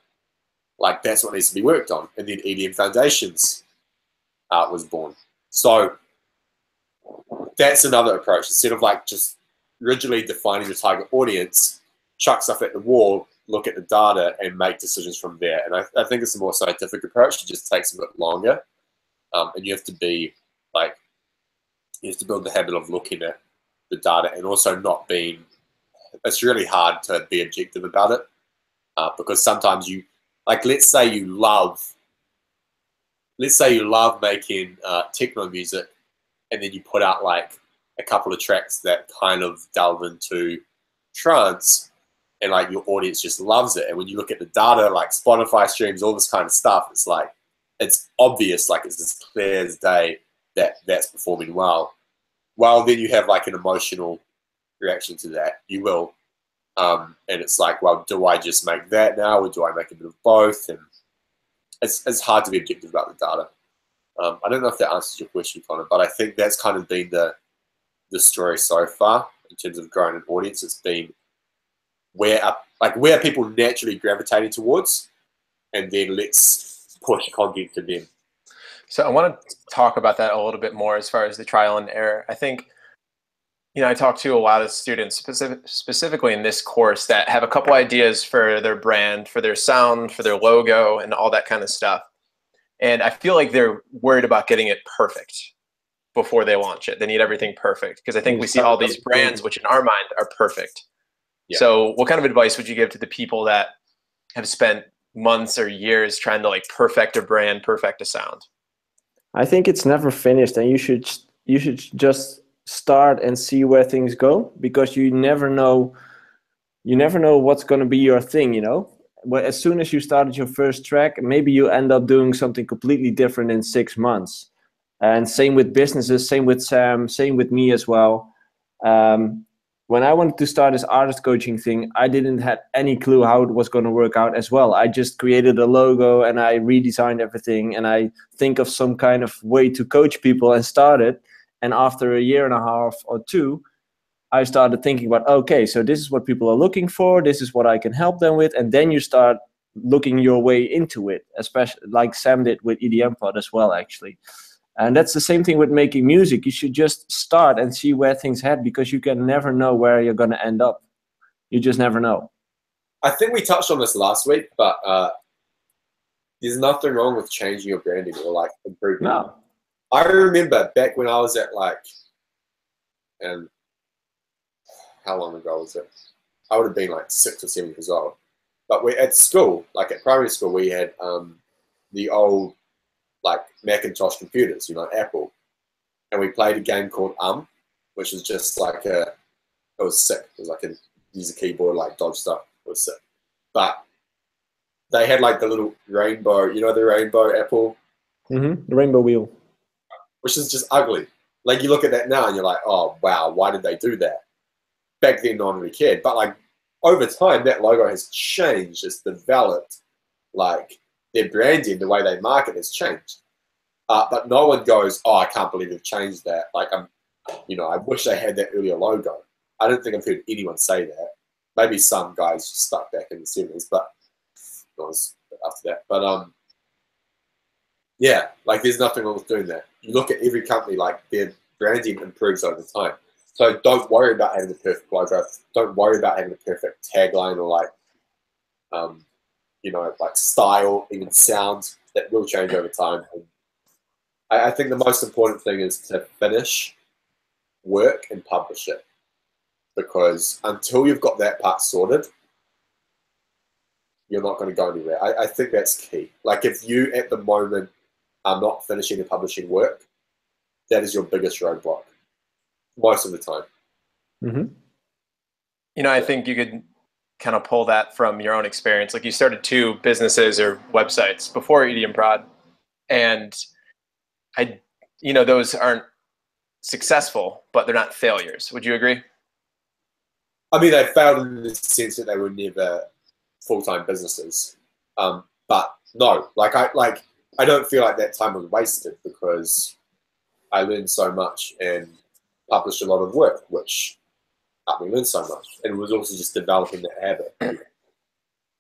Like, that's what needs to be worked on. And then EDM Foundations was born. So that's another approach. Instead of like just rigidly defining the target audience, chuck stuff at the wall, look at the data, and make decisions from there. And I think it's a more scientific approach. It just takes a bit longer. And you have to be like, you have to build the habit of looking at the data and also not being, it's really hard to be objective about it because sometimes you, like, let's say you love making techno music, and then you put out like a couple of tracks that kind of delve into trance, and like your audience just loves it. And when you look at the data, like Spotify streams, all this kind of stuff, it's like, it's obvious, like it's as clear as day that that's performing well. Well, then you have like an emotional reaction to that. You will. And it's like, well, do I just make that now, or do I make a bit of both? And it's hard to be objective about the data. I don't know if that answers your question, Connor, but I think that's kind of been the story so far in terms of growing an audience. It's been where are people naturally gravitating towards, and then let's push content to them. So I want to talk about that a little bit more as far as the trial and error. I think, I talk to a lot of students specifically in this course that have a couple ideas for their brand, for their sound, for their logo, and all that kind of stuff. And I feel like they're worried about getting it perfect before they launch it. They need everything perfect because I think we see all these brands, which in our mind are perfect. Yeah. So what kind of advice would you give to the people that have spent months or years trying to like perfect a brand, perfect a sound? I think it's never finished, and you should just start and see where things go, because you never know what's going to be your thing, Well, as soon as you started your first track, maybe you end up doing something completely different in 6 months. And same with businesses, same with Sam, same with me as well. When I wanted to start this artist coaching thing, I didn't have any clue how it was going to work out as well. I just created a logo and I redesigned everything, and I think of some kind of way to coach people and started. And after a year and a half or two, I started thinking about, okay, so this is what people are looking for. This is what I can help them with. And then you start looking your way into it, especially like Sam did with EDM Pod as well, actually. And that's the same thing with making music. You should just start and see where things head, because you can never know where you're going to end up. You just never know. I think we touched on this last week, but there's nothing wrong with changing your branding or like improving. No. I remember back when I was at like, and how long ago was it? I would have been like 6 or 7 years old. But we at school, like at primary school, we had the old like Macintosh computers, Apple, and we played a game called which was just like it was sick. It was like use a keyboard, like dodge stuff. It was sick. But they had like the little rainbow, the rainbow Apple, the rainbow wheel, which is just ugly. Like you look at that now and you're like, oh wow, why did they do that? Back then, no one really cared. But like over time, that logo has changed. It's developed. Like their branding, the way they market has changed. But no one goes, oh, I can't believe they've changed that. Like I wish they had that earlier logo. I don't think I've heard anyone say that. Maybe some guys just stuck back in the 70s, but it was after that. But yeah, like there's nothing wrong with doing that. You look at every company, like their branding improves over time. So don't worry about having the perfect logo. Don't worry about having the perfect tagline or like, you know, like style, even sound. That will change over time. And I think the most important thing is to finish work and publish it, because until you've got that part sorted, you're not going to go anywhere. I think that's key. Like if you at the moment are not finishing and publishing work, that is your biggest roadblock most of the time. Mm-hmm. You know, I think you could kind of pull that from your own experience. Like you started 2 businesses or websites before EDM Prod, and you know, those aren't successful, but they're not failures. Would you agree? I mean, they failed in the sense that they were never full-time businesses. But no, I don't feel like that time was wasted, because I learned so much and published a lot of work, which helped me learn so much. And it was also just developing that habit.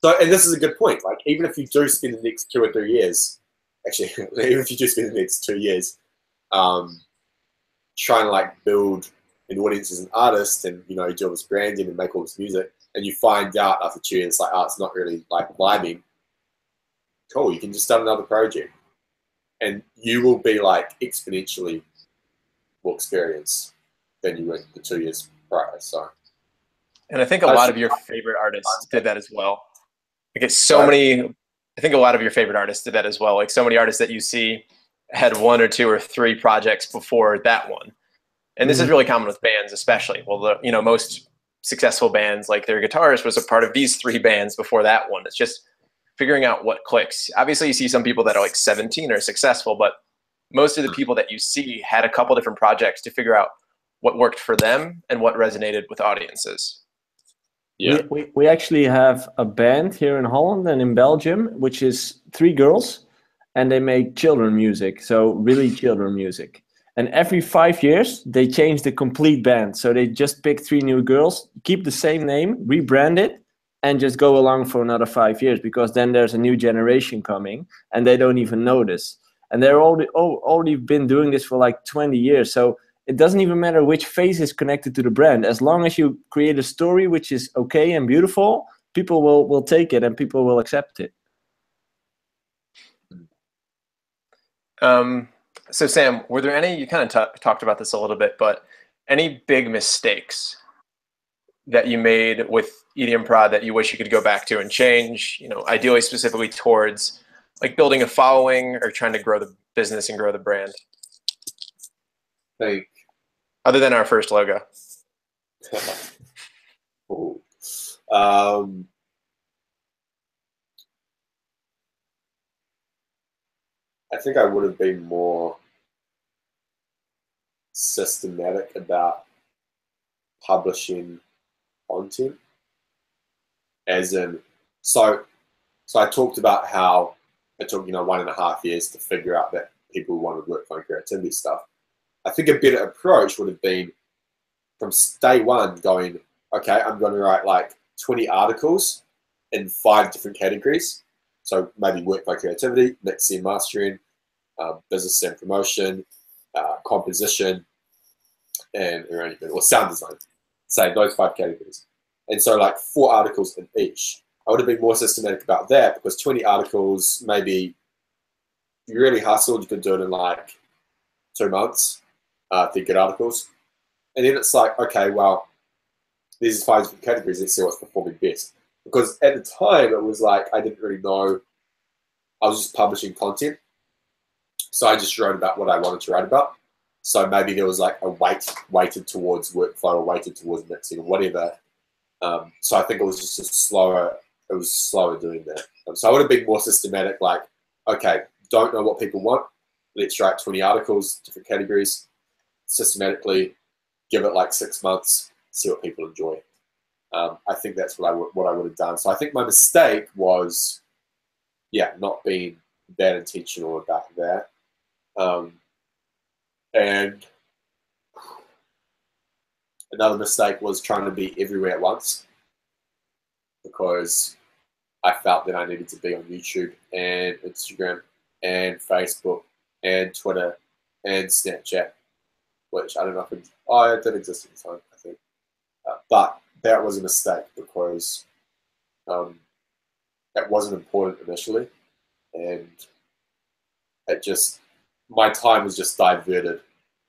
So, and this is a good point. Like, even if you do spend the next 2 or 3 years, actually, even if you do spend the next 2 years, trying to like build an audience as an artist, and you know, you do all this branding and make all this music, and you find out after 2 years, like, oh, it's not really like vibing. Cool, you can just start another project, and you will be like exponentially more experienced than you were the 2 years prior. So, and I think a lot of your favorite artists did that as well. Like it's so many. I think a lot of your favorite artists did that as well. Like so many artists that you see had 1 or 2 or 3 projects before that one. And this is really common with bands, especially. Well, you know, most successful bands, like their guitarist was a part of these 3 bands before that one. It's just figuring out what clicks. Obviously, you see some people that are like 17 are successful, but most of the people that you see had a couple different projects to figure out what worked for them and what resonated with audiences. Yeah, we actually have a band here in Holland and in Belgium, which is 3 girls, and they make children music, so really children music. And every 5 years, they change the complete band. So they just pick 3 new girls, keep the same name, rebrand it, and just go along for another 5 years, because then there's a new generation coming, and they don't even notice. And they're already been doing this for like 20 years. So it doesn't even matter which phase is connected to the brand. As long as you create a story which is okay and beautiful, people will take it and people will accept it. So Sam, were there any, you kind of talked about this a little bit, but any big mistakes that you made with EDM Prod that you wish you could go back to and change, you know, ideally specifically towards like building a following or trying to grow the business and grow the brand? Like, other than our first logo. Cool. I think I would have been more systematic about publishing content, as in, so I talked about how it took 1.5 years to figure out that people wanted to work on creativity stuff. I think a better approach would have been from day one going, okay, I'm going to write like 20 articles in 5 different categories. So maybe work by creativity, mixing and mastering, business and promotion, composition, and arrangement, or sound design. Say those 5 categories. And so like 4 articles in each. I would have been more systematic about that, because 20 articles, maybe if you really hustled, you could do it in like 2 months, to get articles. And then it's like, okay, well, these are 5 different categories, let's see what's performing best. Because at the time, it was like, I didn't really know, I was just publishing content. So I just wrote about what I wanted to write about. So maybe there was like a weighted towards workflow or weighted towards mixing or whatever. So I think it was just slower doing that. So I would have been more systematic, like, okay, don't know what people want. Let's write 20 articles, different categories, systematically, give it like 6 months, see what people enjoy. I think that's what I would have done. So I think my mistake was, not being that intentional about that. And another mistake was trying to be everywhere at once, because I felt that I needed to be on YouTube and Instagram and Facebook and Twitter and Snapchat which I don't know if it did exist at the time, I think. But that was a mistake because it wasn't important initially, and it just, my time was just diverted.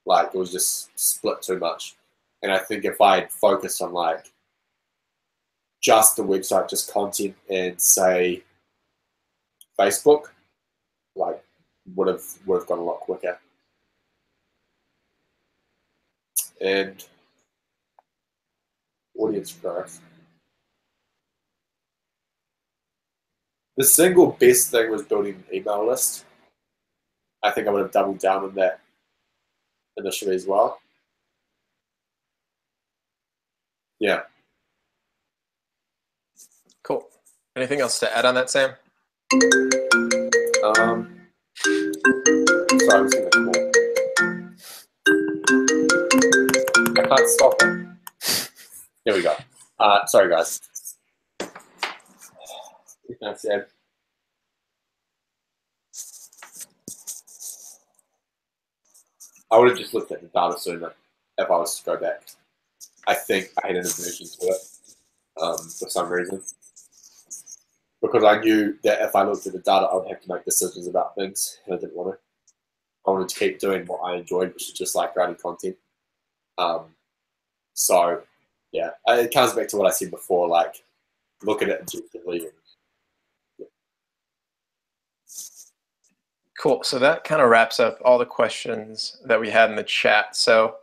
Like, it was just split too much. And I think if I had focused on like just the website, just content, and say Facebook, like would have gone a lot quicker. And audience growth. The single best thing was building an email list. I think I would have doubled down on that initially as well. Yeah. Cool. Anything else to add on that, Sam? Sorry, I was going to call. I can't stop it. There we go. Sorry, guys. That's it. I would have just looked at the data sooner if I was to go back. I think I had an aversion to it for some reason. Because I knew that if I looked at the data, I would have to make decisions about things, and I didn't want to. I wanted to keep doing what I enjoyed, which is just like writing content. So, yeah, it comes back to what I said before, like, look at it objectively. Cool. So that kind of wraps up all the questions that we had in the chat. So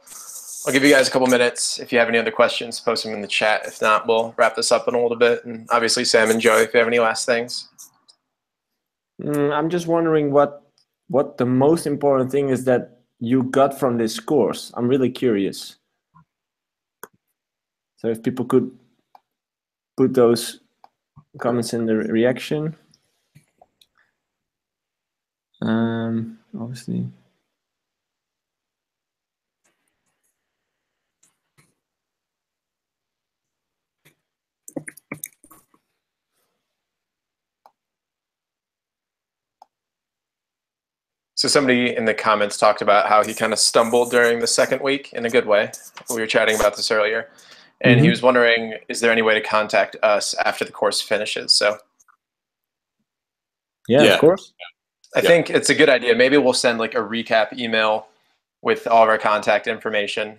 I'll give you guys a couple minutes. If you have any other questions, post them in the chat. If not, we'll wrap this up in a little bit. And obviously, Sam and Joey, if you have any last things. I'm just wondering what the most important thing is that you got from this course. I'm really curious. So if people could put those comments in the reaction. Obviously. So somebody in the comments talked about how he kind of stumbled during the second week in a good way. We were chatting about this earlier. And he was wondering, is there any way to contact us after the course finishes? So yeah, of course. I think it's a good idea. Maybe we'll send like a recap email with all of our contact information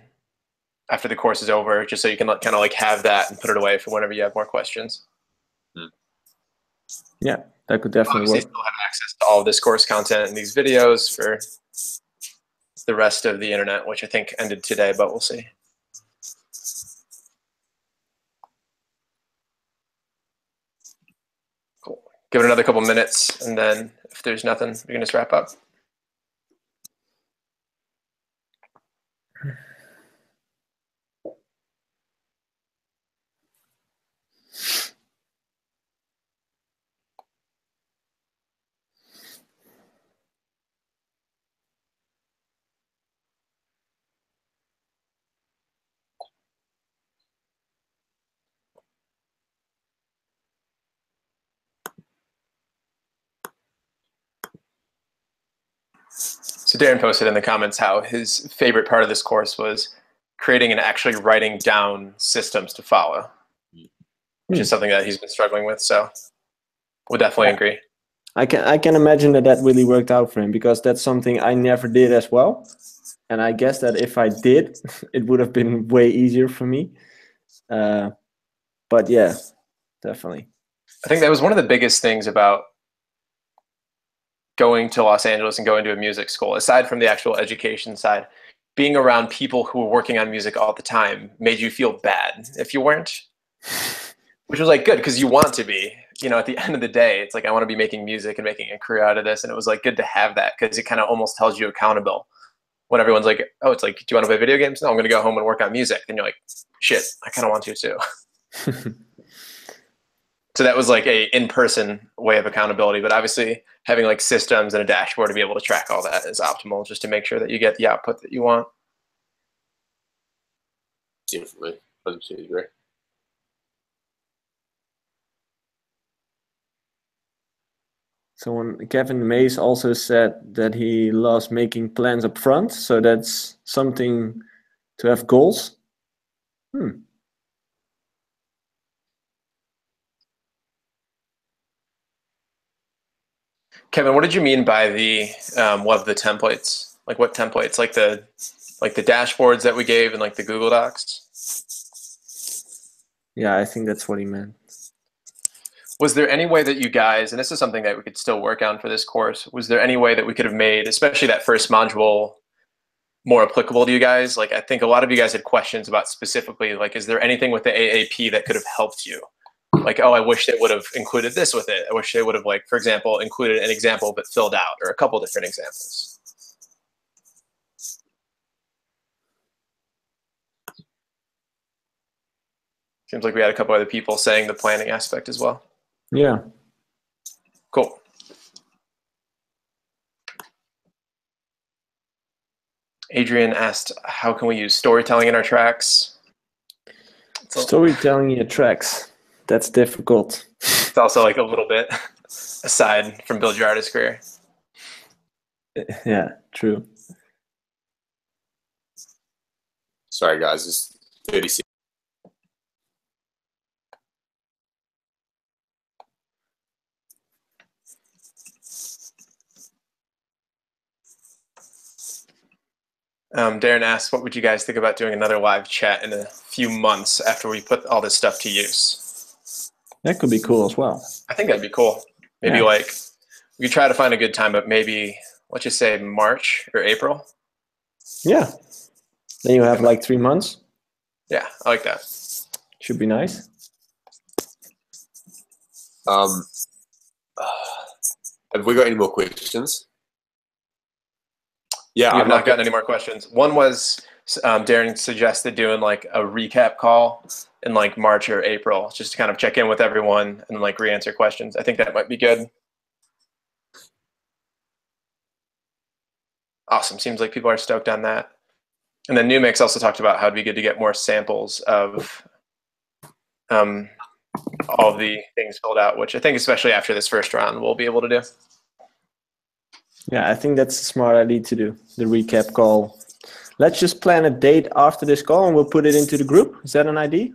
after the course is over, just so you can kind of like have that and put it away for whenever you have more questions. Yeah, that could definitely Obviously, work. still have access to all of this course content and these videos for the rest of the internet, which I think ended today, but we'll see. Cool. Give it another couple minutes, and then if there's nothing, we can just wrap up. So Darren posted in the comments how his favorite part of this course was creating and actually writing down systems to follow, which is something that he's been struggling with. So we'll definitely agree. I can imagine that really worked out for him, because that's something I never did as well. And I guess that if I did, it would have been way easier for me. But yeah, definitely. I think that was one of the biggest things about going to Los Angeles and going to a music school, aside from the actual education side. Being around people who were working on music all the time made you feel bad if you weren't, which was like good because you want to be. You know, at the end of the day, it's like, I want to be making music and making a career out of this. And it was like good to have that, because it kind of almost tells you accountable when everyone's like, oh, it's like, do you want to play video games? No, I'm going to go home and work on music. And you're like, shit, I kind of want to too. So that was like a in-person way of accountability. But obviously having like systems and a dashboard to be able to track all that is optimal, just to make sure that you get the output that you want. Definitely. 100% agree. Someone, Kevin Mays, also said that he loves making plans up front. So that's something to have goals. Kevin, what did you mean by the what the templates? Like what templates? Like the dashboards that we gave in like the Google Docs? Yeah, I think that's what he meant. Was there any way that you guys, and this is something that we could still work on for this course, was there any way that we could have made, especially that first module, more applicable to you guys? Like, I think a lot of you guys had questions about specifically, like, is there anything with the AAP that could have helped you? Like, oh, I wish they would have included this with it. I wish they would have, like, for example, included an example but filled out, or a couple different examples. Seems like we had a couple other people saying the planning aspect as well. Yeah. Cool. Adrian asked, how can we use storytelling in our tracks? Storytelling in your tracks. That's difficult. It's also like a little bit aside from build your artist career. Yeah, true. Sorry, guys. Just 30 seconds. Darren asked, what would you guys think about doing another live chat in a few months after we put all this stuff to use? That could be cool as well. I think that'd be cool. Maybe like we could try to find a good time, but maybe let's just say March or April. Yeah. Then you have like 3 months. Yeah, I like that. Should be nice. Have we got any more questions? Yeah, I've not gotten any more questions. One was Darren suggested doing like a recap call in like March or April, just to kind of check in with everyone and like re-answer questions. I think that might be good. Awesome. Seems like people are stoked on that. And then Numix also talked about how it'd be good to get more samples of all the things filled out, which I think especially after this first round, we'll be able to do. Yeah, I think that's a smart idea to do, the recap call. Let's just plan a date after this call and we'll put it into the group. Is that an idea?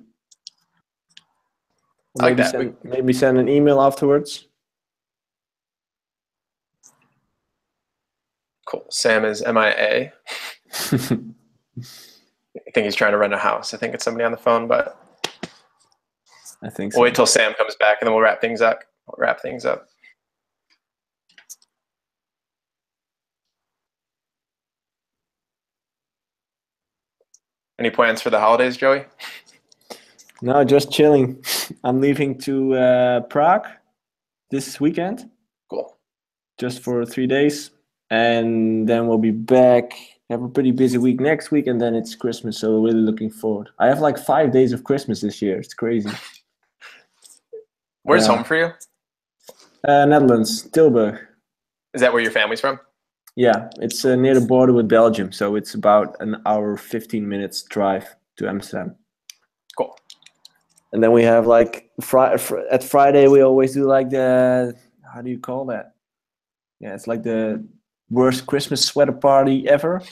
I like that. Maybe send an email afterwards. Cool. Sam is MIA. I think he's trying to rent a house. I think it's somebody on the phone, but I think so. We'll wait till Sam comes back and then we'll wrap things up. Any plans for the holidays, Joey? No, just chilling. I'm leaving to Prague this weekend. Cool. Just for 3 days. And then we'll be back. Have a pretty busy week next week, and then it's Christmas, so really looking forward. I have like 5 days of Christmas this year. It's crazy. Where's home for you? Netherlands, Tilburg. Is that where your family's from? Yeah, it's near the border with Belgium, so it's about an hour, 15 minutes drive to Amsterdam. Cool. And then we have like at Friday we always do like the, how do you call that? Yeah, it's like the worst Christmas sweater party ever.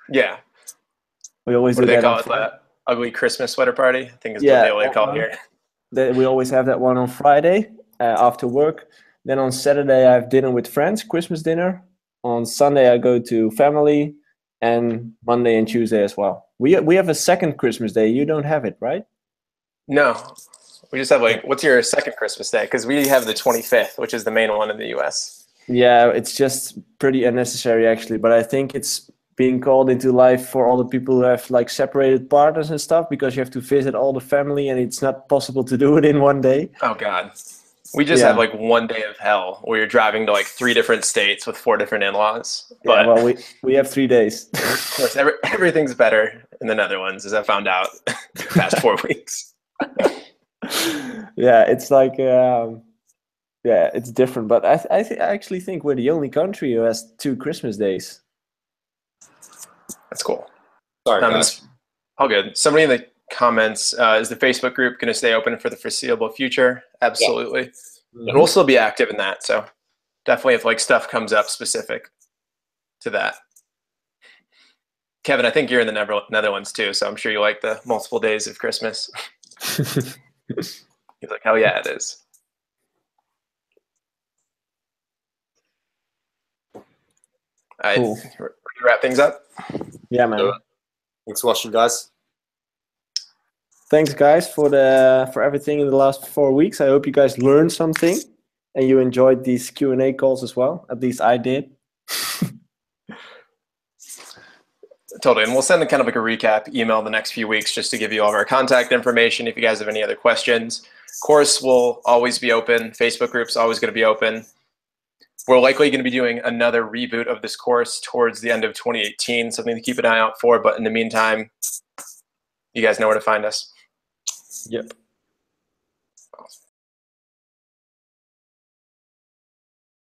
Yeah. We always what do that they call it? That ugly Christmas sweater party, I think is what they always call it here. We always have that one on Friday after work. Then on Saturday I have dinner with friends, Christmas dinner. On Sunday I go to family, and Monday and Tuesday as well. We have a second Christmas day. You don't have it, right? No. We just have like, what's your second Christmas day? Because we have the 25th, which is the main one in the US. Yeah, it's just pretty unnecessary actually, but I think it's being called into life for all the people who have like separated partners and stuff, because you have to visit all the family and it's not possible to do it in one day. Oh God. We just have like 1 day of hell where you're driving to like 3 different states with 4 different in-laws. But yeah, well, we have 3 days. Of course, everything's better in the Netherlands, as I found out the past 4 weeks. Yeah, it's like, yeah, it's different. But I actually think we're the only country who has 2 Christmas days. That's cool. Sorry, guys. All good. Somebody in the comments, is the Facebook group going to stay open for the foreseeable future? Absolutely. Yeah. And we'll still be active in that. So definitely if like stuff comes up specific to that. Kevin, I think you're in the Netherlands too, so I'm sure you like the multiple days of Christmas. He's like, hell yeah, it is. All right, Cool. ready to wrap things up? Yeah, man. Thanks for watching, guys. Thanks, guys, for everything in the last 4 weeks. I hope you guys learned something and you enjoyed these Q&A calls as well. At least I did. Totally, and we'll send kind of like a recap email the next few weeks just to give you all of our contact information if you guys have any other questions. Course will always be open. Facebook group's always going to be open. We're likely going to be doing another reboot of this course towards the end of 2018, something to keep an eye out for. But in the meantime, you guys know where to find us. Yep.